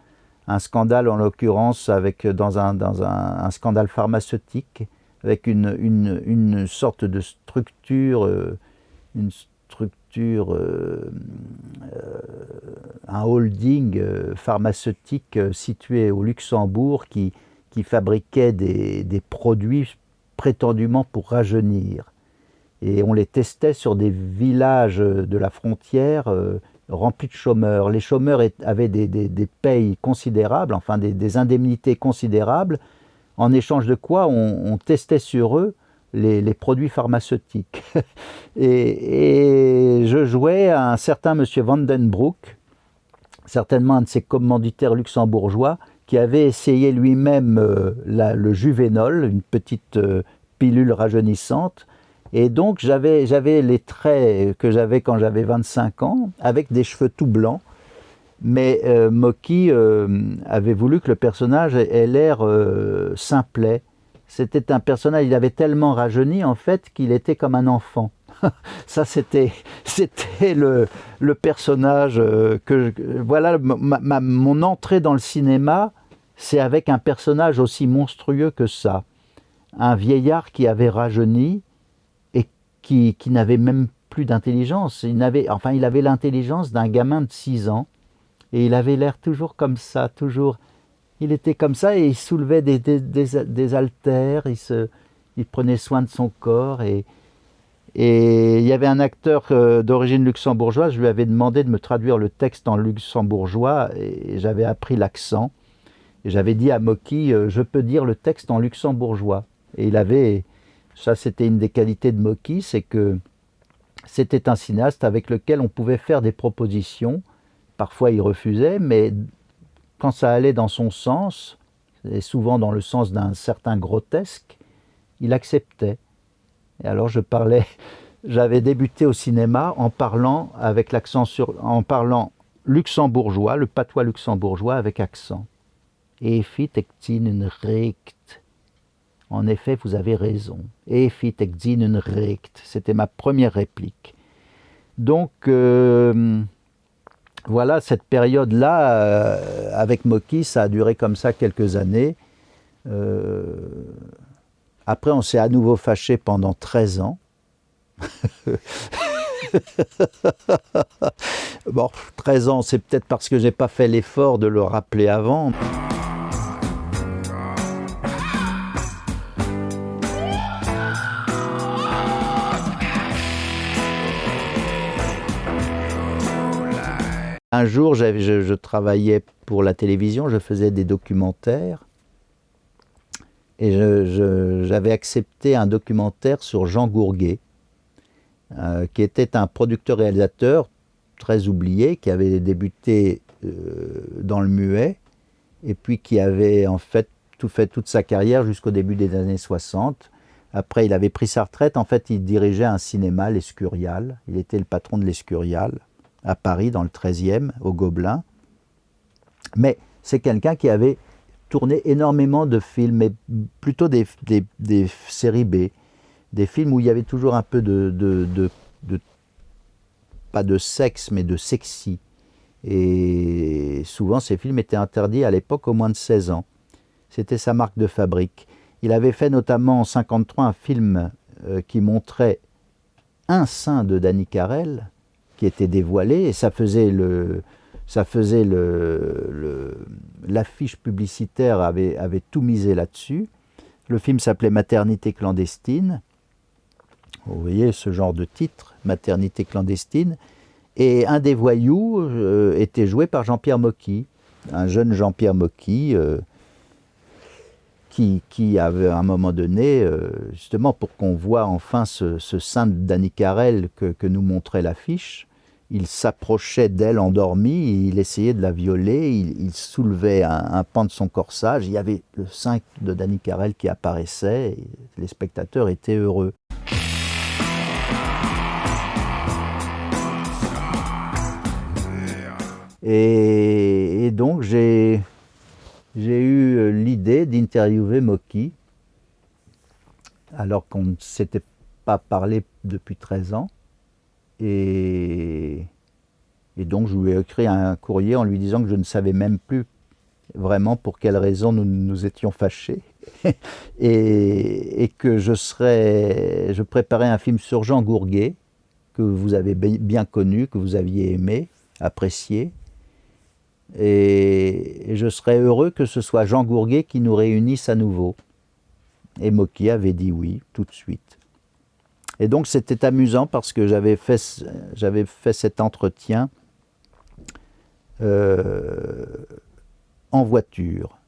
en l'occurrence dans un scandale pharmaceutique, avec une sorte de structure, un holding pharmaceutique situé au Luxembourg qui fabriquait des produits prétendument pour rajeunir. Et on les testait sur des villages de la frontière rempli de chômeurs. Les chômeurs avaient des payes considérables, enfin des indemnités considérables, en échange de quoi on testait sur eux les produits pharmaceutiques. Et je jouais à un certain monsieur Vandenbroek, certainement un de ces commanditaires luxembourgeois, qui avait essayé lui-même le Juvénol, une petite pilule rajeunissante. Et donc j'avais les traits que j'avais quand j'avais 25 ans, avec des cheveux tout blancs. Mais Mocky avait voulu que le personnage ait l'air simplet. C'était un personnage, il avait tellement rajeuni en fait qu'il était comme un enfant. Ça c'était le personnage voilà, mon entrée dans le cinéma, c'est avec un personnage aussi monstrueux que ça. Un vieillard qui avait rajeuni et qui n'avait même plus d'intelligence. Il avait l'intelligence d'un gamin de 6 ans. Et il avait l'air toujours comme ça, toujours. Il était comme ça et il soulevait des haltères, il prenait soin de son corps. Et il y avait un acteur d'origine luxembourgeoise, je lui avais demandé de me traduire le texte en luxembourgeois et j'avais appris l'accent. Et j'avais dit à Mocky, je peux dire le texte en luxembourgeois. Et ça c'était une des qualités de Mocky, c'est que c'était un cinéaste avec lequel on pouvait faire des propositions. Parfois il refusait, mais quand ça allait dans son sens, et souvent dans le sens d'un certain grotesque, il acceptait. Et alors j'avais débuté au cinéma en parlant luxembourgeois, le patois luxembourgeois avec accent. Efit ek zien reikt. En effet, vous avez raison. Efit ek zien reikt. C'était ma première réplique. Donc, voilà, cette période-là, avec Mocky, ça a duré comme ça quelques années. Après, on s'est à nouveau fâché pendant 13 ans. Bon, 13 ans, c'est peut-être parce que j'ai pas fait l'effort de le rappeler avant. Un jour, je travaillais pour la télévision, je faisais des documentaires et j'avais accepté un documentaire sur Jean Gourguet, qui était un producteur-réalisateur très oublié, qui avait débuté dans le muet et puis qui avait en fait toute sa carrière jusqu'au début des années 60. Après, il avait pris sa retraite. En fait, il dirigeait un cinéma, l'Escurial. Il était le patron de l'Escurial à Paris, dans le 13e, au Gobelin. Mais c'est quelqu'un qui avait tourné énormément de films, mais plutôt des séries B, des films où il y avait toujours un peu pas de sexe, mais de sexy. Et souvent, ces films étaient interdits à l'époque aux moins de 16 ans. C'était sa marque de fabrique. Il avait fait notamment en 1953 un film qui montrait un sein de Danny Carell, qui était dévoilé, et ça faisait l'affiche publicitaire avait tout misé là-dessus. Le film s'appelait Maternité clandestine. Vous voyez ce genre de titre, Maternité clandestine. Et un des voyous était joué par Jean-Pierre Mocky, un jeune Jean-Pierre Mocky, qui avait à un moment donné, justement pour qu'on voit enfin ce sein de Danny Carell que nous montrait l'affiche, il s'approchait d'elle endormie, il essayait de la violer, il soulevait un pan de son corsage, il y avait le sein de Danny Carell qui apparaissait, et les spectateurs étaient heureux. Et donc j'ai eu l'idée d'interviewer Mocky, alors qu'on ne s'était pas parlé depuis 13 ans. Et donc je lui ai écrit un courrier en lui disant que je ne savais même plus vraiment pour quelle raison nous étions fâchés. et que je préparais un film sur Jean Gourguet, que vous avez bien connu, que vous aviez aimé, apprécié. Et je serais heureux que ce soit Jean Gourguet qui nous réunisse à nouveau. Et Mocky avait dit oui, tout de suite. Et donc c'était amusant parce que j'avais fait cet entretien en voiture.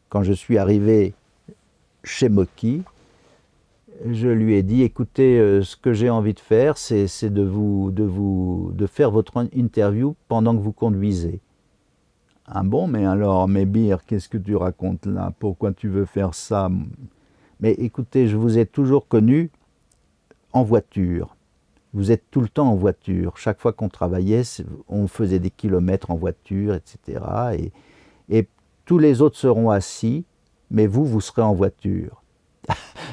Quand je suis arrivé chez Mocky, je lui ai dit, écoutez, ce que j'ai envie de faire, c'est de faire votre interview pendant que vous conduisez. Ah bon, mais alors, mais Bir, qu'est-ce que tu racontes là? Pourquoi tu veux faire ça? Mais écoutez, je vous ai toujours connu en voiture. Vous êtes tout le temps en voiture. Chaque fois qu'on travaillait, on faisait des kilomètres en voiture, etc. Et tous les autres seront assis, mais vous serez en voiture.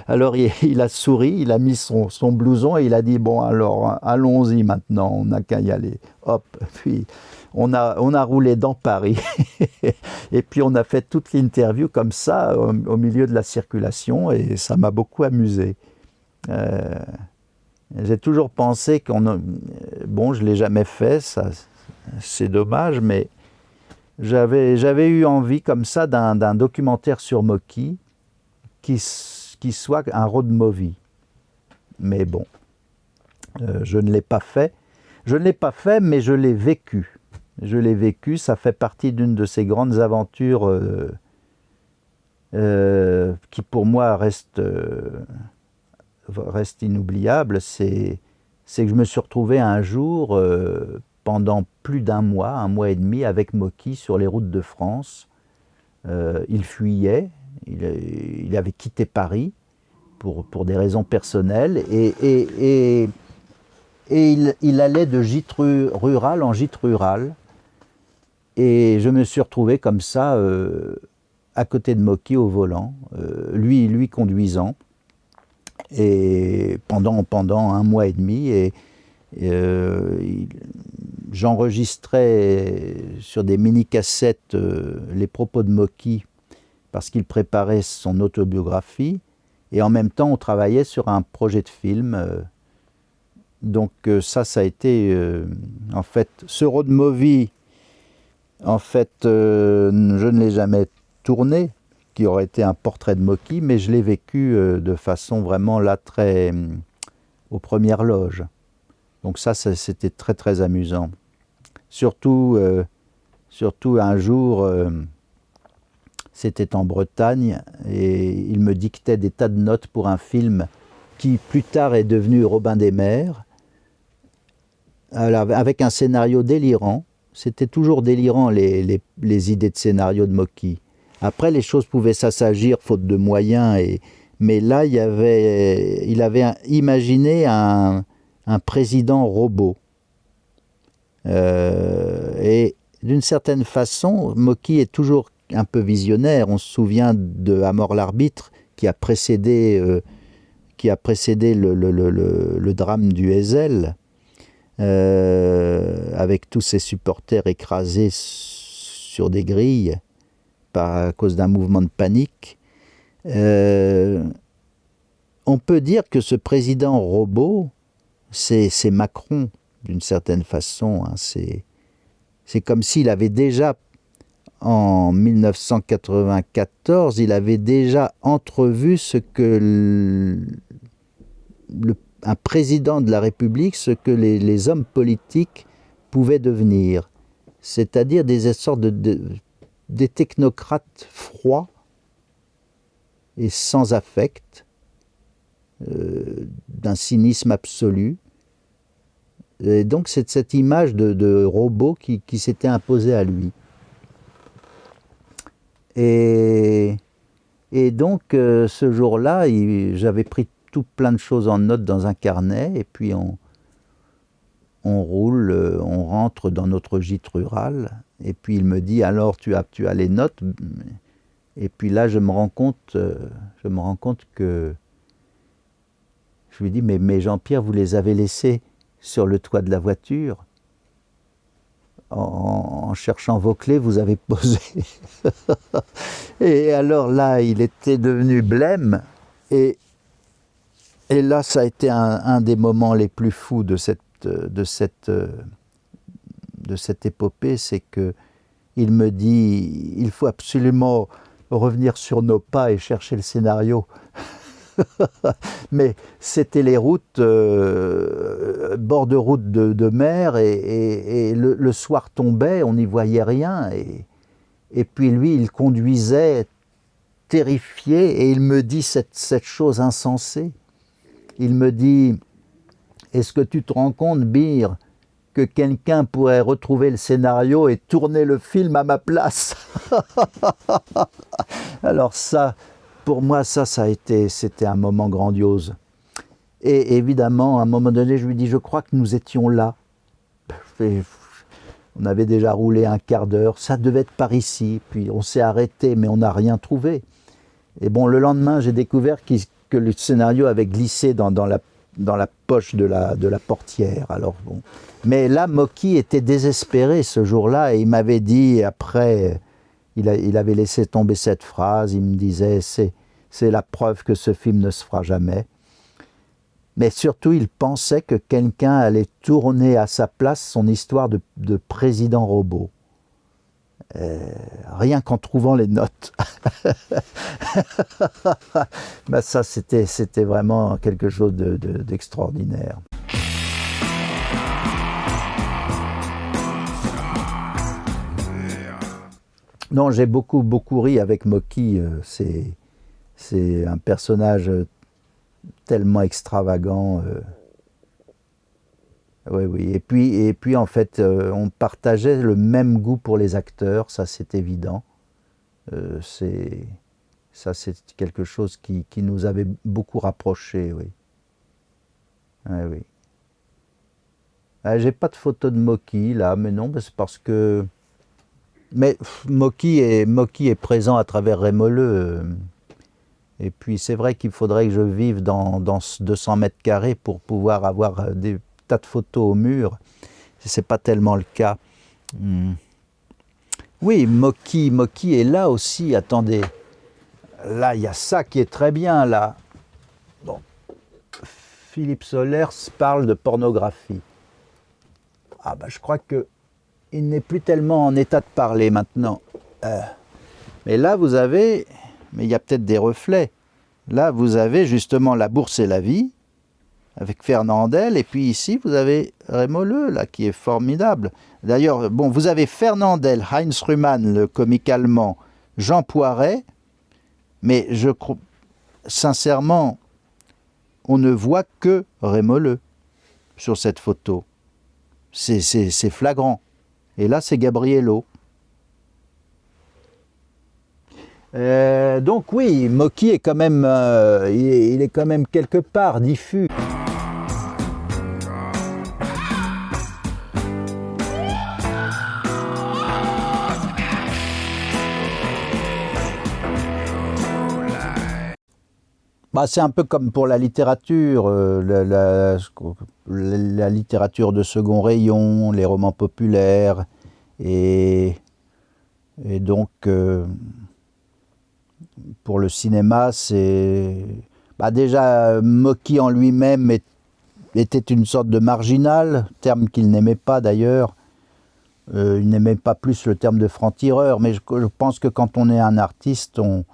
Alors il a souri, il a mis son blouson et il a dit, bon alors, allons-y maintenant, on n'a qu'à y aller. Hop, puis on a roulé dans Paris. Et puis on a fait toute l'interview comme ça, au milieu de la circulation, et ça m'a beaucoup amusé. J'ai toujours pensé bon, je ne l'ai jamais fait, ça, c'est dommage, mais j'avais eu envie comme ça d'un documentaire sur Mocky qui soit un road movie. Mais bon, je ne l'ai pas fait. Je ne l'ai pas fait, mais je l'ai vécu. Je l'ai vécu, ça fait partie d'une de ces grandes aventures qui pour moi reste inoubliable. C'est que je me suis retrouvé un jour, pendant plus d'un mois, un mois et demi, avec Mocky sur les routes de France. Il fuyait, il avait quitté Paris pour des raisons personnelles, et il allait de gîte rural en gîte rural. Et je me suis retrouvé comme ça, à côté de Mocky au volant, lui conduisant, et pendant un mois et demi, et j'enregistrais sur des mini-cassettes les propos de Mocky parce qu'il préparait son autobiographie, et en même temps on travaillait sur un projet de film. Donc ça a été, en fait, ce road movie, en fait, je ne l'ai jamais tourné, qui aurait été un portrait de Mocky, mais je l'ai vécu de façon vraiment là, très aux premières loges. Donc ça c'était très très amusant. Surtout un jour, c'était en Bretagne, et il me dictait des tas de notes pour un film qui plus tard est devenu Robin des Mers, avec un scénario délirant. C'était toujours délirant les idées de scénario de Mocky. Après, les choses pouvaient s'assagir faute de moyens, mais là il avait imaginé un président robot. Et d'une certaine façon, Mocky est toujours un peu visionnaire. On se souvient de À mort l'arbitre, qui a précédé le drame du Heysel, avec tous ses supporters écrasés sur des grilles à cause d'un mouvement de panique. On peut dire que ce président robot, c'est Macron, d'une certaine façon. Hein. C'est comme s'il avait déjà, en 1994, il avait déjà entrevu ce que un président de la République, ce que les hommes politiques pouvaient devenir. C'est-à-dire des sortes des technocrates froids et sans affect, d'un cynisme absolu. Et donc c'est cette image de robot qui s'était imposée à lui. Et donc ce jour-là, j'avais pris plein de choses en note dans un carnet, et puis on roule, on rentre dans notre gîte rural, et puis il me dit, alors tu as les notes? Et puis là je me rends compte que je lui dis, mais Jean-Pierre, vous les avez laissées sur le toit de la voiture. En cherchant vos clés, vous avez posé. Et alors là, il était devenu blême, et là, ça a été un des moments les plus fous de cette épopée, c'est que il me dit, il faut absolument revenir sur nos pas et chercher le scénario. Mais c'était les routes, bord de route de mer, et le soir tombait, on n'y voyait rien. Et puis lui, il conduisait terrifié, et il me dit cette chose insensée. Il me dit, est-ce que tu te rends compte, Bir, que quelqu'un pourrait retrouver le scénario et tourner le film à ma place? Alors ça, pour moi, c'était un moment grandiose. Et évidemment, à un moment donné, je lui dis, je crois que nous étions là. On avait déjà roulé un quart d'heure, ça devait être par ici, puis on s'est arrêté, mais on n'a rien trouvé. Et bon, le lendemain, j'ai découvert que le scénario avait glissé dans la poche de la portière. Alors bon. Mais là, Mocky était désespéré ce jour-là, et il m'avait dit, après, il avait laissé tomber cette phrase, il me disait, c'est la preuve que ce film ne se fera jamais. Mais surtout, il pensait que quelqu'un allait tourner à sa place son histoire de président robot. Rien qu'en trouvant les notes. Ben ça, c'était vraiment quelque chose d'extraordinaire. Non, j'ai beaucoup ri avec Mocky. C'est un personnage tellement extravagant. Oui. Et puis en fait, on partageait le même goût pour les acteurs, ça c'est évident. Ça c'est quelque chose qui nous avait beaucoup rapprochés, oui. Oui. J'ai pas de photo de Mocky là, mais non, c'est parce que... Mais Mocky est présent à travers Rémoleux. Et puis c'est vrai qu'il faudrait que je vive dans 200 mètres carrés pour pouvoir avoir des tas de photos au mur. C'est pas tellement le cas. Oui, Mocky est là aussi. Attendez, là il y a ça qui est très bien là. Bon, Philippe Solers parle de pornographie. Ah bah je crois que il n'est plus tellement en état de parler maintenant. Mais là vous avez, mais il y a peut-être des reflets. Là vous avez justement La Bourse et la vie avec Fernandel, et puis ici vous avez Rémoleux là qui est formidable. D'ailleurs, bon, vous avez Fernandel, Heinz Rühmann, le comique allemand, Jean Poiret, mais je crois sincèrement, on ne voit que Rémoleux sur cette photo. C'est flagrant. Et là, c'est Gabriello. Donc oui, Mocky est quand même, il est quand même quelque part diffus. Bah, c'est un peu comme pour la littérature, la littérature de second rayon, les romans populaires, et donc pour le cinéma, c'est... Bah, déjà, Mocky en lui-même était une sorte de marginal, terme qu'il n'aimait pas d'ailleurs. Il n'aimait pas plus le terme de franc-tireur, mais je pense que quand on est un artiste, on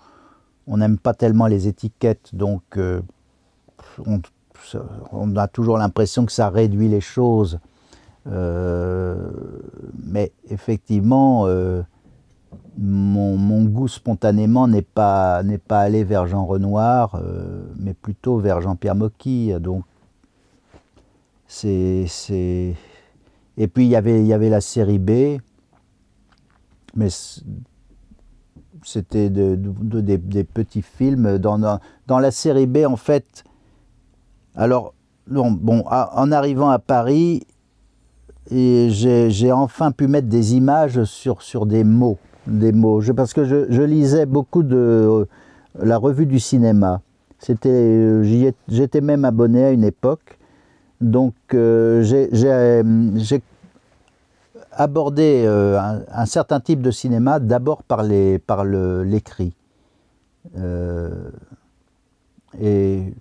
n'aime pas tellement les étiquettes, donc on a toujours l'impression que ça réduit les choses. Mais effectivement, mon goût spontanément n'est pas allé vers Jean Renoir, mais plutôt vers Jean-Pierre Mocky. Donc et puis il y avait la série B, mais c'était des petits films. Dans la série B, en fait, alors, bon, en arrivant à Paris, j'ai enfin pu mettre des images sur des mots. Parce que je lisais beaucoup de la revue du cinéma. J'étais même abonné à une époque. Donc, j'ai aborder un certain type de cinéma d'abord par l'écrit. Et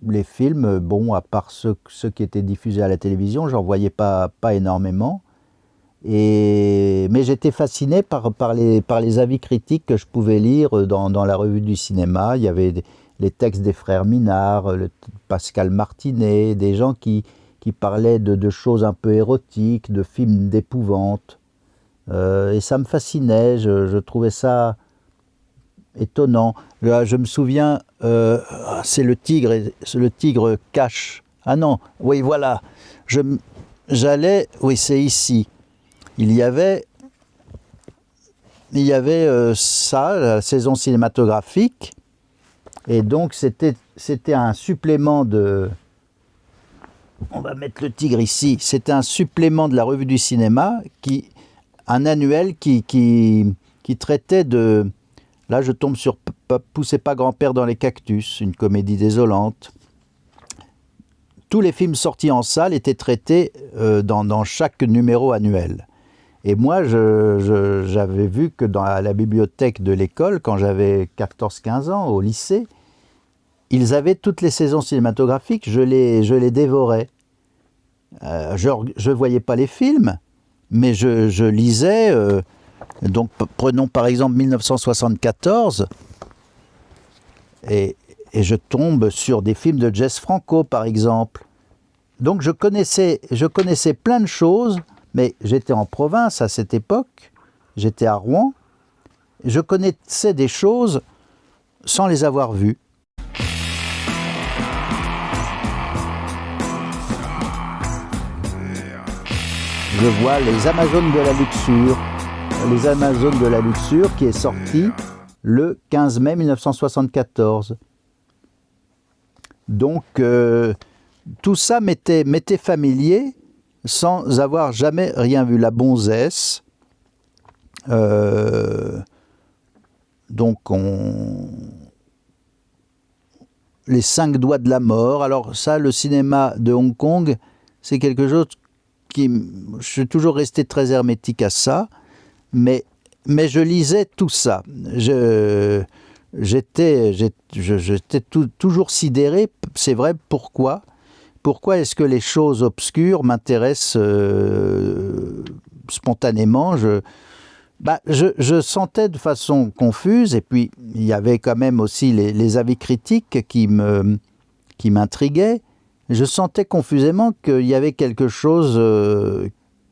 les films, bon, à part ceux qui étaient diffusés à la télévision, j'en voyais pas énormément. Mais j'étais fasciné par les avis critiques que je pouvais lire dans la revue du cinéma. Il y avait les textes des frères Minard, Pascal Martinet, des gens qui parlaient de choses un peu érotiques, de films d'épouvante. Et ça me fascinait, je trouvais ça étonnant. Là, je me souviens, c'est le tigre cache. Ah non, oui, voilà. J'allais, oui, c'est ici. Il y avait ça, la saison cinématographique, et donc c'était un supplément de... On va mettre le tigre ici. C'était un supplément de la revue du cinéma, un annuel qui traitait de... Là, je tombe sur Poussez pas grand-père dans les cactus, une comédie désolante. Tous les films sortis en salle étaient traités dans chaque numéro annuel. Et moi, j'avais vu que dans la bibliothèque de l'école, quand j'avais 14-15 ans, au lycée, ils avaient toutes les saisons cinématographiques, je les dévorais. Je ne voyais pas les films, mais je lisais. Donc, prenons par exemple 1974, et je tombe sur des films de Jess Franco, par exemple. Donc, je connaissais plein de choses, mais j'étais en province à cette époque, j'étais à Rouen, je connaissais des choses sans les avoir vues. Je vois Les Amazones de la Luxure. Les Amazones de la Luxure qui est sorti le 15 mai 1974. Donc tout ça m'était familier sans avoir jamais rien vu. La Bonzesse, donc les 5 doigts de la mort. Alors ça, le cinéma de Hong Kong, c'est quelque chose je suis toujours resté très hermétique à ça. Mais je lisais tout ça. J'étais toujours sidéré, c'est vrai, pourquoi est-ce que les choses obscures m'intéressent spontanément. Je sentais de façon confuse, et puis il y avait quand même aussi les avis critiques qui m'intriguaient. Je sentais confusément qu'il y avait quelque chose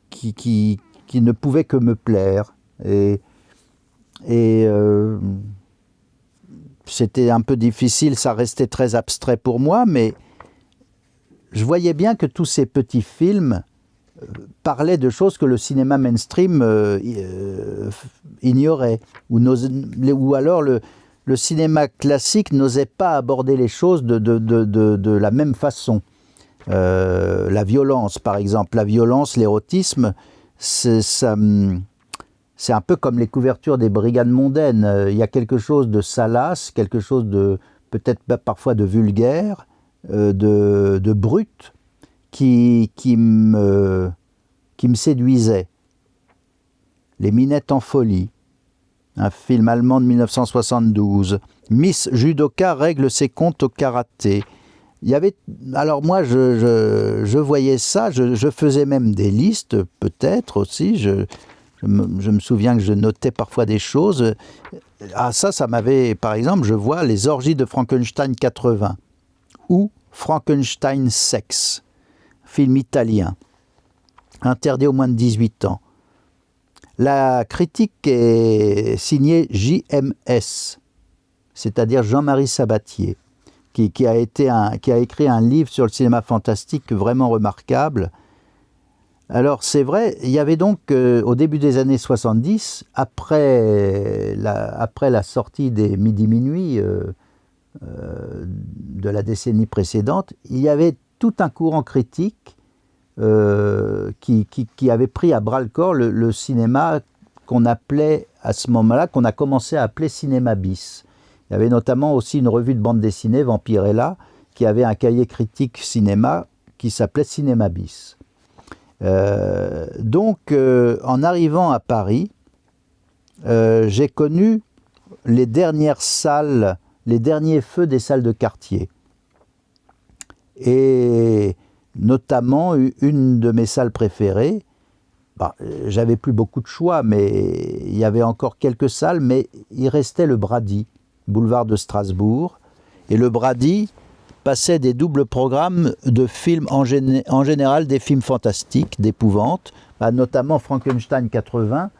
qui ne pouvait que me plaire. Et c'était un peu difficile, ça restait très abstrait pour moi, mais je voyais bien que tous ces petits films parlaient de choses que le cinéma mainstream ignorait, ou alors le cinéma classique n'osait pas aborder les choses de la même façon. La violence, par exemple, l'érotisme, c'est un peu comme les couvertures des brigades mondaines. Il y a quelque chose de salace, quelque chose de peut-être parfois de vulgaire, de brut, qui me séduisait. Les Minettes en folie, un film allemand de 1972. Miss Judoka règle ses comptes au karaté. Alors moi, je voyais ça, je faisais même des listes, peut-être aussi. Je me souviens que je notais parfois des choses. Ah, ça m'avait, par exemple, je vois Les Orgies de Frankenstein 80 ou Frankenstein Sex, film italien, interdit aux moins de 18 ans. La critique est signée JMS, c'est-à-dire Jean-Marie Sabatier, qui a écrit un livre sur le cinéma fantastique vraiment remarquable. Alors c'est vrai, il y avait donc au début des années 70, après la sortie des Midi-Minuit de la décennie précédente, il y avait tout un courant critique qui avait pris à bras-le-corps le cinéma qu'on appelait à ce moment-là, qu'on a commencé à appeler cinéma bis. Il y avait notamment aussi une revue de bande dessinée, Vampirella, qui avait un cahier critique cinéma qui s'appelait Cinéma bis. Donc, en arrivant à Paris, j'ai connu les dernières salles, les derniers feux des salles de quartier. Et notamment, une de mes salles préférées, j'avais plus beaucoup de choix, mais il y avait encore quelques salles, mais il restait le Brady, boulevard de Strasbourg. Et le Brady passait des doubles programmes de films, en général des films fantastiques, d'épouvante, notamment Frankenstein 80,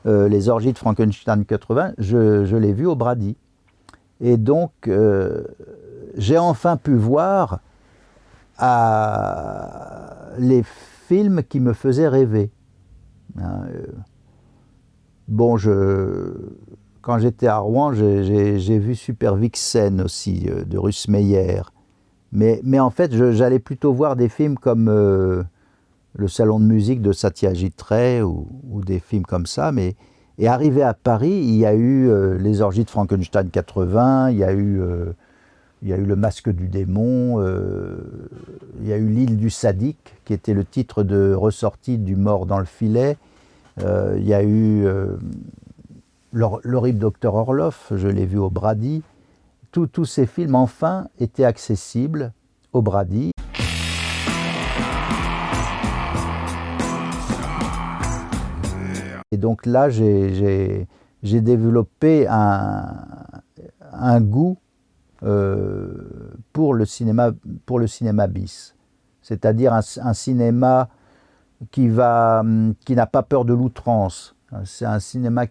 les orgies de Frankenstein 80, je l'ai vu au Brady. Et donc, j'ai enfin pu voir les films qui me faisaient rêver. Bon, quand j'étais à Rouen, j'ai vu Super Vixen aussi, de Russ Meyer. Mais en fait, j'allais plutôt voir des films comme Le Salon de musique de Satyajit Ray ou des films comme ça. Et arrivé à Paris, il y a eu Les orgies de Frankenstein 80, il y a eu Le Masque du démon, il y a eu L'île du sadique, qui était le titre de ressortie du Mort dans le filet. Il y a eu L'horrible docteur Orloff, je l'ai vu au Brady. Tous ces films, enfin, étaient accessibles au Brady. Et donc là, j'ai développé un goût pour le cinéma bis. C'est-à-dire un cinéma qui n'a pas peur de l'outrance. C'est un cinéma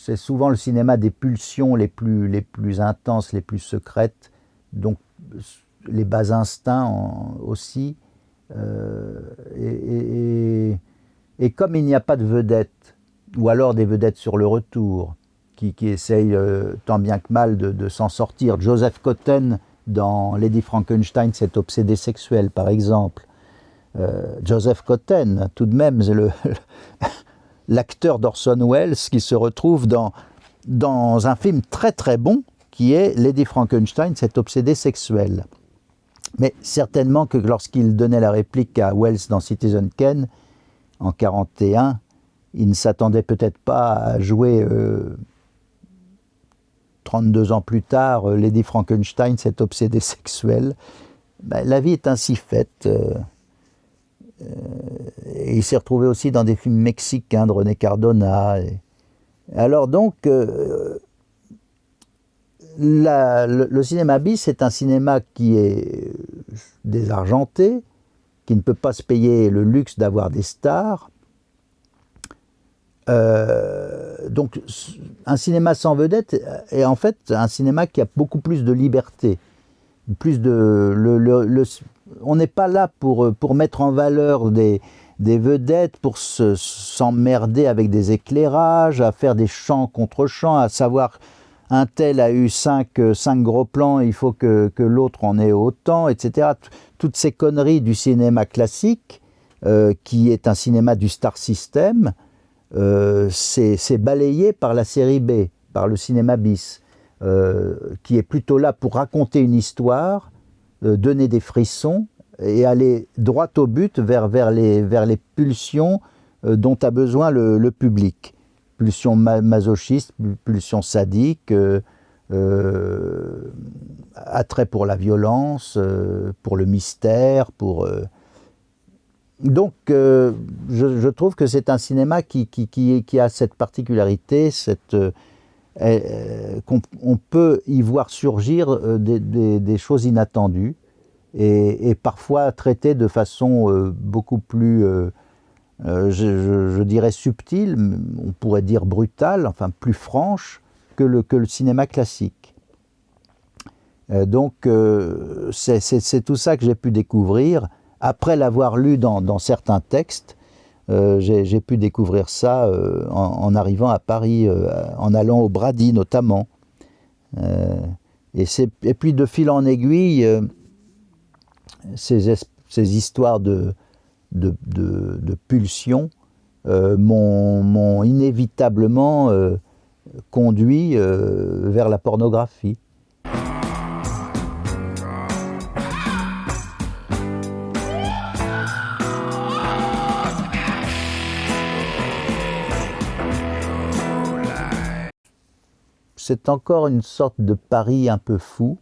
c'est souvent le cinéma des pulsions les plus intenses, les plus secrètes, donc les bas instincts aussi. Et comme il n'y a pas de vedettes, ou alors des vedettes sur le retour, qui essayent tant bien que mal de s'en sortir. Joseph Cotten, dans Lady Frankenstein, cet obsédé sexuel, par exemple. Joseph Cotten, tout de même, c'est l'acteur d'Orson Welles qui se retrouve dans un film très très bon, qui est Lady Frankenstein, cet obsédé sexuel. Mais certainement que lorsqu'il donnait la réplique à Welles dans Citizen Kane, en 1941, il ne s'attendait peut-être pas à jouer 32 ans plus tard Lady Frankenstein, cet obsédé sexuel. La vie est ainsi faite. Et il s'est retrouvé aussi dans des films mexicains de René Cardona. Alors donc, le cinéma bis, c'est un cinéma qui est désargenté, qui ne peut pas se payer le luxe d'avoir des stars. Donc un cinéma sans vedette est en fait un cinéma qui a beaucoup plus de liberté, on n'est pas là pour mettre en valeur des vedettes, pour s'emmerder avec des éclairages, à faire des chants contre chants, à savoir un tel a eu 5 gros plans, il faut que l'autre en ait autant, etc. Toutes ces conneries du cinéma classique, qui est un cinéma du star system, c'est balayé par la série B, par le cinéma bis, qui est plutôt là pour raconter une histoire, donner des frissons et aller droit au but vers les pulsions dont a besoin le public. Pulsions masochistes, pulsions sadiques, attrait pour la violence, pour le mystère, Donc, je trouve que c'est un cinéma qui a cette particularité, qu'on peut y voir surgir des choses inattendues et parfois traitées de façon beaucoup plus, je dirais subtile, on pourrait dire brutale, enfin plus franche que le cinéma classique. Donc, c'est tout ça que j'ai pu découvrir. Après l'avoir lu dans certains textes, j'ai pu découvrir ça en arrivant à Paris, en allant au Brady notamment. Et puis de fil en aiguille, ces histoires de pulsions m'ont inévitablement conduit vers la pornographie. C'est encore une sorte de pari un peu fou.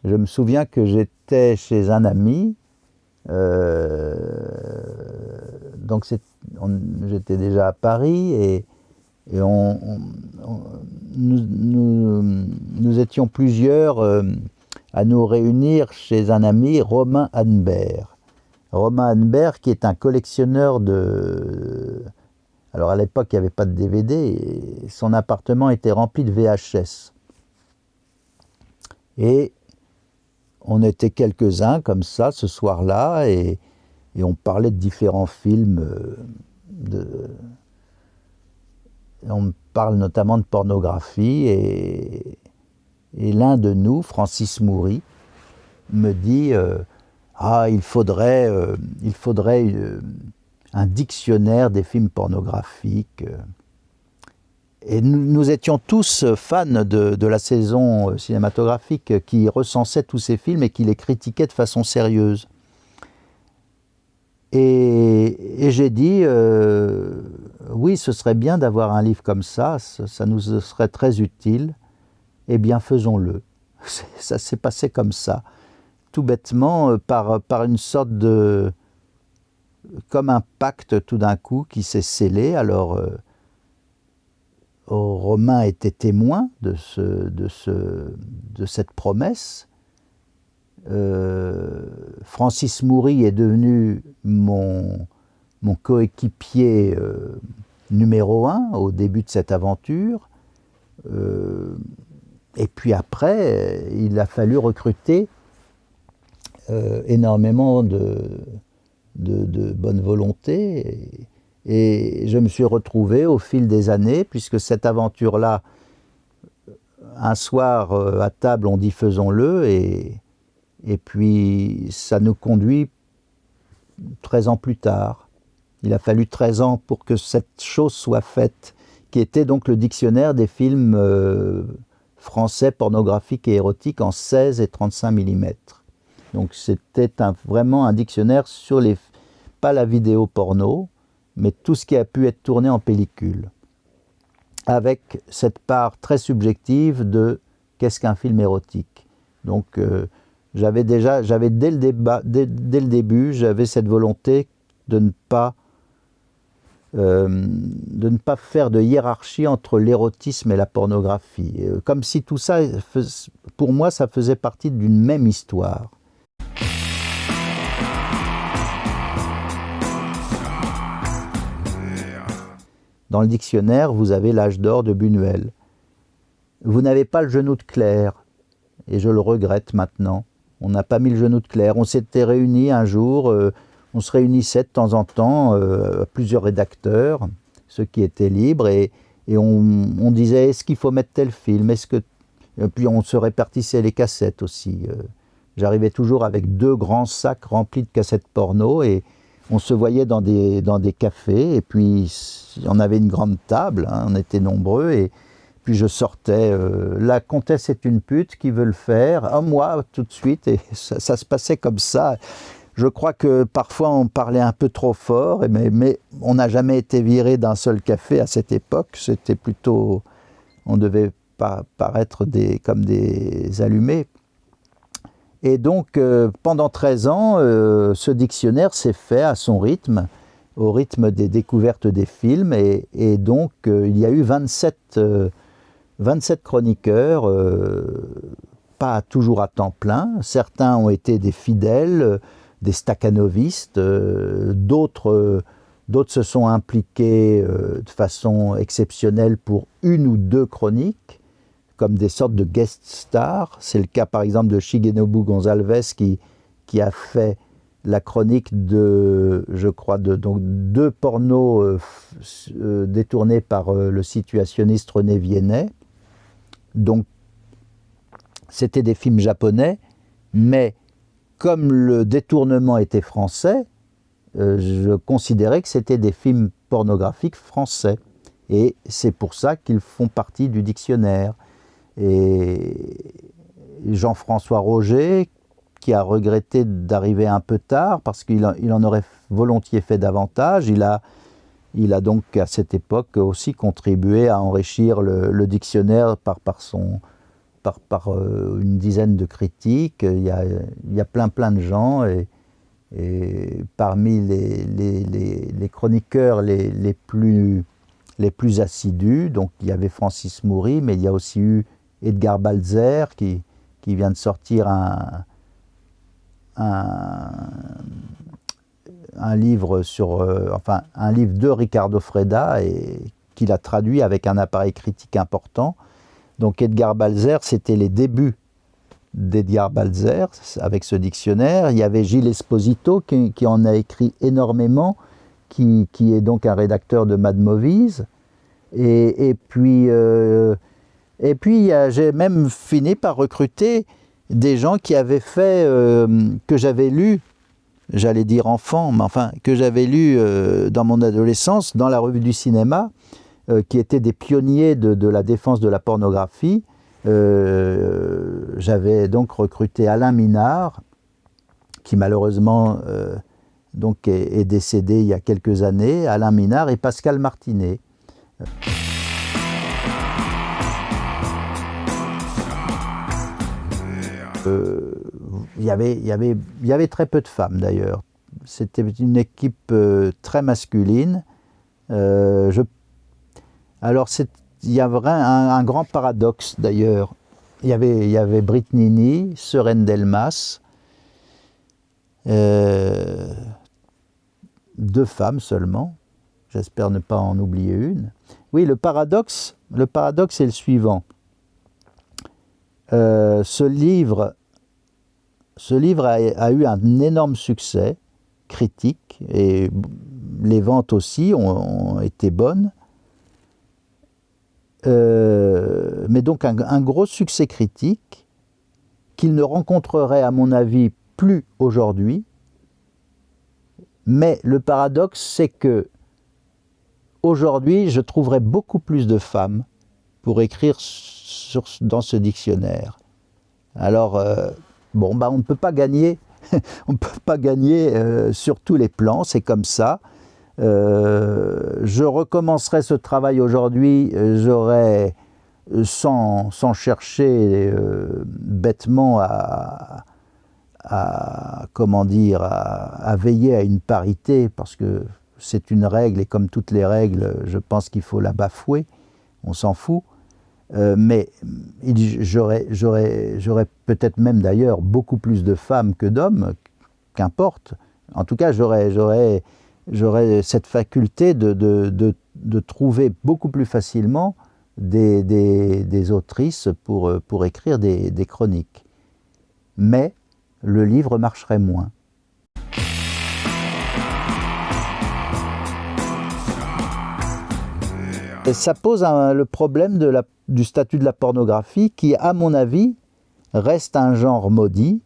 Je me souviens que j'étais chez un ami, donc j'étais déjà à Paris, et Et nous étions plusieurs à nous réunir chez un ami, Romain Anbert. Romain Anbert, qui est un collectionneur de... Alors à l'époque, il n'y avait pas de DVD, et son appartement était rempli de VHS. Et on était quelques-uns comme ça ce soir-là, et on parlait de différents films. On parle notamment de pornographie, et l'un de nous, Francis Moury, me dit il faudrait un dictionnaire des films pornographiques. Et nous étions tous fans de la saison cinématographique qui recensait tous ces films et qui les critiquait de façon sérieuse. Et j'ai dit, oui, ce serait bien d'avoir un livre comme ça nous serait très utile. Eh bien, faisons-le. Ça s'est passé comme ça, tout bêtement, par une sorte de... comme un pacte tout d'un coup qui s'est scellé. Alors, Romain était témoin de cette promesse. Francis Moury est devenu mon coéquipier numéro 1 au début de cette aventure. Et puis après, il a fallu recruter énormément de bonne volonté. Et je me suis retrouvé au fil des années, puisque cette aventure-là, un soir à table, on dit faisons-le, et puis ça nous conduit 13 ans plus tard. Il a fallu 13 ans pour que cette chose soit faite, qui était donc le dictionnaire des films français pornographiques et érotiques en 16 et 35 mm. Donc c'était vraiment un dictionnaire sur pas la vidéo porno, mais tout ce qui a pu être tourné en pellicule, avec cette part très subjective de qu'est-ce qu'un film érotique. Donc j'avais dès le début, j'avais cette volonté de ne pas faire de hiérarchie entre l'érotisme et la pornographie. Comme si tout ça, pour moi, ça faisait partie d'une même histoire. Dans le dictionnaire, vous avez l'âge d'or de Buñuel. Vous n'avez pas le genou de Claire, et je le regrette maintenant. On n'a pas mis le genou de Claire. On s'était réunis un jour, on se réunissait de temps en temps, plusieurs rédacteurs, ceux qui étaient libres, et on disait est-ce qu'il faut mettre tel film, et puis on se répartissait les cassettes aussi. J'arrivais toujours avec 2 grands sacs remplis de cassettes porno, et on se voyait dans des cafés, et puis on avait une grande table, hein, on était nombreux, et puis je sortais, la comtesse est une pute, qui veut le faire? Moi, tout de suite, et ça se passait comme ça. Je crois que parfois on parlait un peu trop fort, mais on n'a jamais été viré d'un seul café à cette époque. C'était plutôt, on devait paraître comme des allumés. Et donc, pendant 13 ans, ce dictionnaire s'est fait à son rythme, au rythme des découvertes des films, et donc il y a eu 27 chroniqueurs, pas toujours à temps plein. Certains ont été des fidèles, des stakhanovistes, d'autres se sont impliqués de façon exceptionnelle pour 1 ou 2 chroniques, comme des sortes de guest stars. C'est le cas par exemple de Shigenobu Gonzalez qui a fait la chronique je crois, donc 2 pornos détournés par le situationniste René Viennet. Donc c'était des films japonais, mais comme le détournement était français, je considérais que c'était des films pornographiques français. Et c'est pour ça qu'ils font partie du dictionnaire. Et Jean-François Roger, qui a regretté d'arriver un peu tard, parce qu'il en aurait volontiers fait davantage, il a donc à cette époque aussi contribué à enrichir le dictionnaire par une dizaine de critiques. Il y a plein de gens, et parmi les chroniqueurs les plus les plus assidus. Donc il y avait Francis Moury, mais il y a aussi eu Edgar Balzer qui vient de sortir un livre enfin un livre de Ricardo Freda et qu'il a traduit avec un appareil critique important. Donc Edgar Balzer, c'était les débuts d'Edgar Balzer avec ce dictionnaire. Il y avait Gilles Esposito qui en a écrit énormément, qui est donc un rédacteur de Mad Movies. Et puis j'ai même fini par recruter des gens qui avaient fait, que j'avais lu, j'allais dire enfant, mais enfin, que j'avais lu dans mon adolescence, dans la revue du cinéma, qui étaient des pionniers de la défense de la pornographie. J'avais donc recruté Alain Minard, qui malheureusement donc est décédé il y a quelques années, Alain Minard et Pascal Martinet. Il y avait très peu de femmes d'ailleurs. C'était une équipe très masculine. Alors il y avait un grand paradoxe d'ailleurs. Il y avait Britt Nini, Seren Delmas, 2 femmes seulement. J'espère ne pas en oublier une. Oui, le paradoxe est le suivant. Ce livre a eu un énorme succès critique et les ventes aussi ont été bonnes. Mais donc un gros succès critique qu'il ne rencontrerait à mon avis plus aujourd'hui. Mais le paradoxe, c'est que aujourd'hui, je trouverais beaucoup plus de femmes pour écrire dans ce dictionnaire. Alors, on ne peut pas gagner, on ne peut pas gagner sur tous les plans, c'est comme ça. Je recommencerai ce travail aujourd'hui, j'aurais, sans chercher bêtement à veiller à une parité, parce que c'est une règle, et comme toutes les règles, je pense qu'il faut la bafouer, on s'en fout. Mais j'aurais peut-être même d'ailleurs beaucoup plus de femmes que d'hommes, qu'importe. En tout cas, j'aurais cette faculté de trouver beaucoup plus facilement des autrices pour écrire des chroniques. Mais le livre marcherait moins. Et ça pose le problème du statut de la pornographie qui, à mon avis, reste un genre maudit,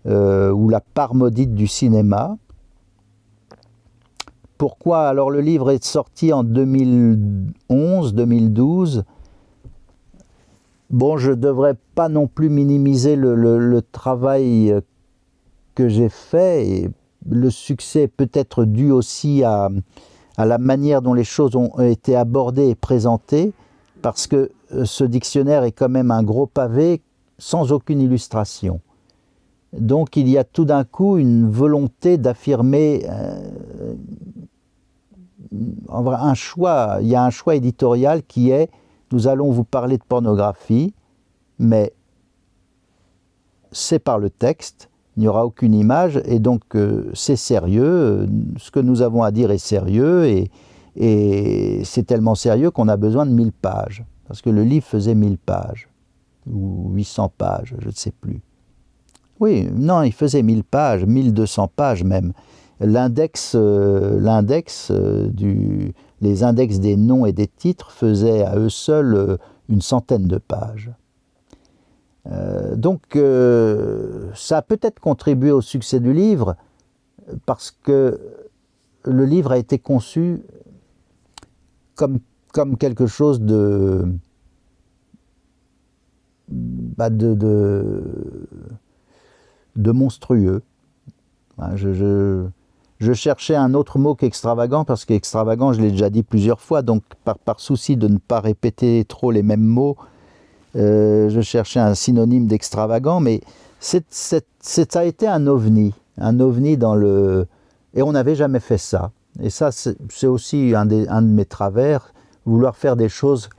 ou la part maudite du cinéma. Pourquoi? Alors le livre est sorti en 2011, 2012. Bon, je ne devrais pas non plus minimiser le travail que j'ai fait. Et le succès est peut-être dû aussi à la manière dont les choses ont été abordées et présentées, parce que ce dictionnaire est quand même un gros pavé sans aucune illustration. Donc il y a tout d'un coup une volonté d'affirmer un choix. Il y a un choix éditorial qui est: nous allons vous parler de pornographie, mais c'est par le texte, il n'y aura aucune image, et donc c'est sérieux, ce que nous avons à dire est sérieux, et c'est tellement sérieux qu'on a besoin de 1000 pages, parce que le livre faisait 1000 pages, ou 800 pages, je ne sais plus. Oui, non, il faisait 1000 pages, 1200 pages même. Les index des noms et des titres faisaient à eux seuls une centaine de pages. Donc ça a peut-être contribué au succès du livre, parce que le livre a été conçu comme quelque chose de monstrueux. Je cherchais un autre mot qu'extravagant, parce qu'extravagant, je l'ai déjà dit plusieurs fois, donc par souci de ne pas répéter trop les mêmes mots, je cherchais un synonyme d'extravagant, mais ça a été un ovni dans le... Et on n'avait jamais fait ça. Et ça, c'est aussi un de mes travers, vouloir faire des choses,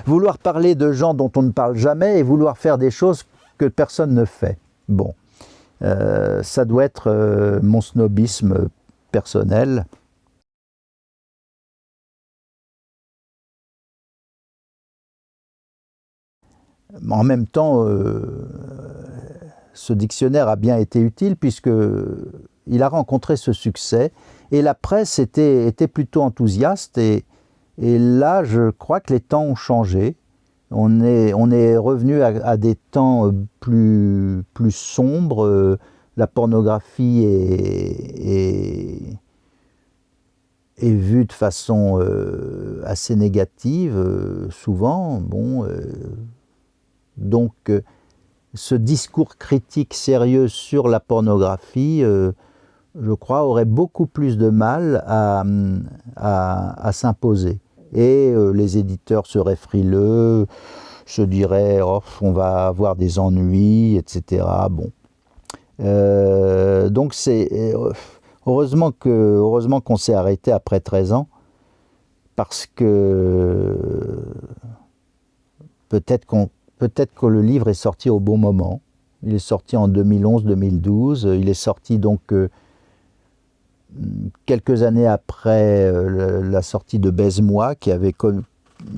vouloir parler de gens dont on ne parle jamais et vouloir faire des choses que personne ne fait. Bon, ça doit être mon snobisme personnel. En même temps, ce dictionnaire a bien été utile puisqu'il a rencontré ce succès et la presse était plutôt enthousiaste et là, je crois que les temps ont changé. On est revenu à des temps plus sombres. La pornographie est vue de façon assez négative, souvent. Bon, donc, ce discours critique sérieux sur la pornographie, je crois, aurait beaucoup plus de mal à s'imposer. Et les éditeurs seraient frileux, se diraient oh, on va avoir des ennuis, etc. Bon. Donc c'est heureusement qu'on s'est arrêté après 13 ans, parce que peut-être que le livre est sorti au bon moment. Il est sorti en 2011-2012. Il est sorti donc quelques années après la sortie de Baise-moi, qui avait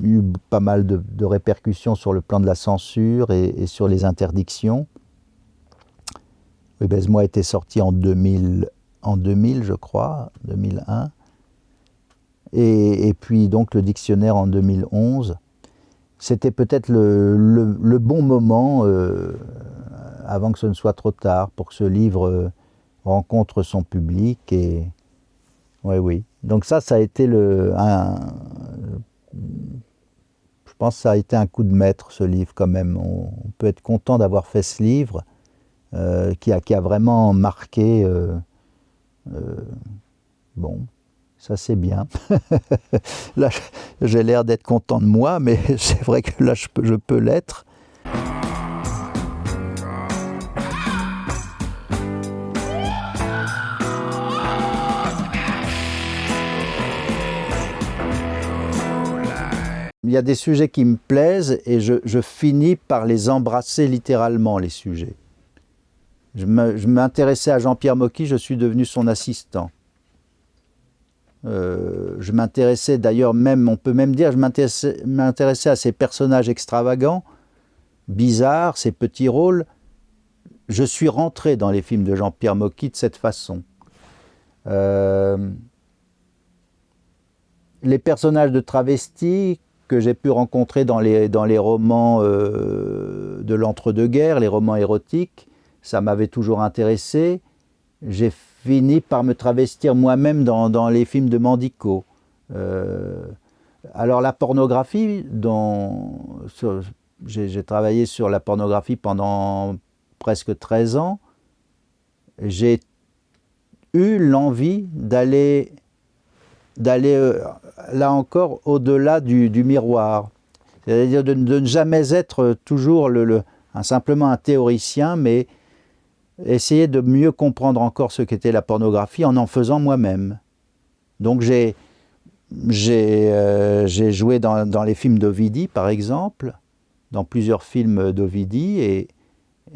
eu pas mal de répercussions sur le plan de la censure et sur les interdictions. Oui, Baise-moi était sorti en 2000, je crois, 2001. Et puis donc le dictionnaire en 2011. C'était peut-être le bon moment, avant que ce ne soit trop tard, pour que ce livre rencontre son public. Et oui. Donc ça a été je pense que ça a été un coup de maître, ce livre, quand même. On peut être content d'avoir fait ce livre qui a vraiment marqué. Bon. Ça, c'est bien. Là, j'ai l'air d'être content de moi, mais c'est vrai que là, je peux l'être. Il y a des sujets qui me plaisent et je finis par les embrasser littéralement, les sujets. Je m'intéressais à Jean-Pierre Mocky, je suis devenu son assistant. Je m'intéressais d'ailleurs on peut même dire, je m'intéressais à ces personnages extravagants, bizarres, ces petits rôles. Je suis rentré dans les films de Jean-Pierre Mocky de cette façon. Les personnages de travestis que j'ai pu rencontrer dans les romans de l'entre-deux-guerres, les romans érotiques, ça m'avait toujours intéressé. J'ai fini par me travestir moi-même dans les films de Mandico. Alors la pornographie, j'ai travaillé sur la pornographie pendant presque 13 ans. J'ai eu l'envie d'aller là encore au-delà du miroir. C'est-à-dire de ne jamais être toujours simplement un théoricien, mais essayer de mieux comprendre encore ce qu'était la pornographie en faisant moi-même. Donc j'ai joué dans les films d'Ovidi, par exemple, dans plusieurs films d'Ovidi, et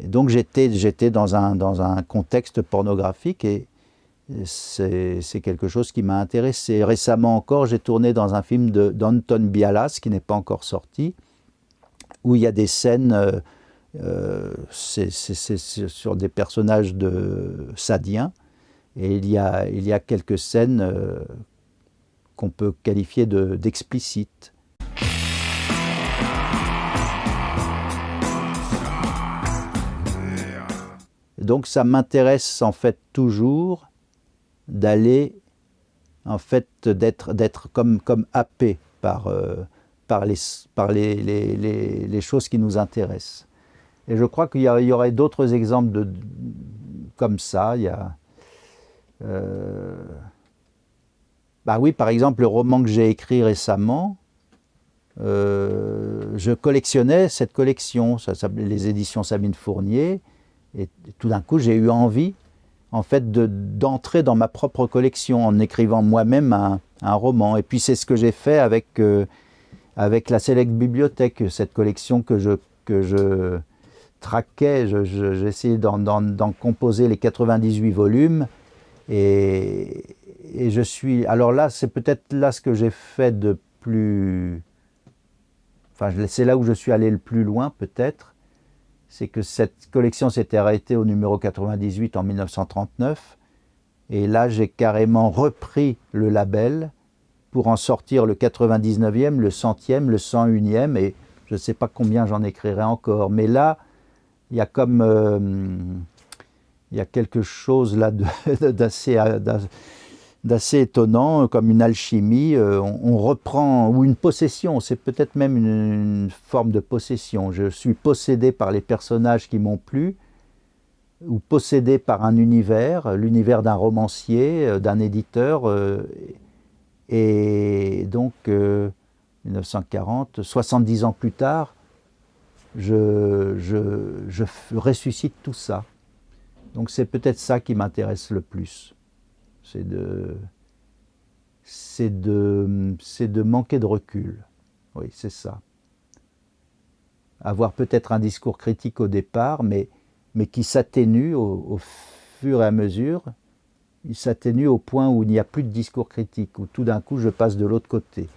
donc j'étais dans un contexte pornographique, et c'est quelque chose qui m'a intéressé. Récemment encore, j'ai tourné dans un film d'Anton Bialas, qui n'est pas encore sorti, où il y a des scènes... c'est sur des personnages sadiens, et il y a quelques scènes qu'on peut qualifier d'explicites. Donc ça m'intéresse en fait toujours d'aller, en fait, d'être comme happé par les choses qui nous intéressent. Et je crois qu'il y aurait d'autres exemples comme ça. Il y a, oui, par exemple, le roman que j'ai écrit récemment, je collectionnais cette collection, ça s'appelait les éditions Sabine Fournier, et tout d'un coup j'ai eu envie en fait, d'entrer dans ma propre collection en écrivant moi-même un roman. Et puis c'est ce que j'ai fait avec la Select Bibliothèque, cette collection que je traquais, j'ai essayé d'en composer les 98 volumes. Et je suis... Alors là, c'est peut-être là ce que j'ai fait de plus... Enfin, c'est là où je suis allé le plus loin, peut-être. C'est que cette collection s'était arrêtée au numéro 98 en 1939. Et là, j'ai carrément repris le label pour en sortir le 99e, le 100e, le 101e. Et je ne sais pas combien j'en écrirai encore. Mais là, il y a comme... il y a quelque chose là d'assez étonnant, comme une alchimie. On reprend, ou une possession, c'est peut-être même une forme de possession. Je suis possédé par les personnages qui m'ont plu, ou possédé par un univers, l'univers d'un romancier, d'un éditeur. Et donc, 1940, 70 ans plus tard, je ressuscite tout ça. Donc c'est peut-être ça qui m'intéresse le plus. C'est de manquer de recul. Oui, c'est ça. Avoir peut-être un discours critique au départ, mais qui s'atténue au fur et à mesure. Il s'atténue au point où il n'y a plus de discours critique, où tout d'un coup je passe de l'autre côté.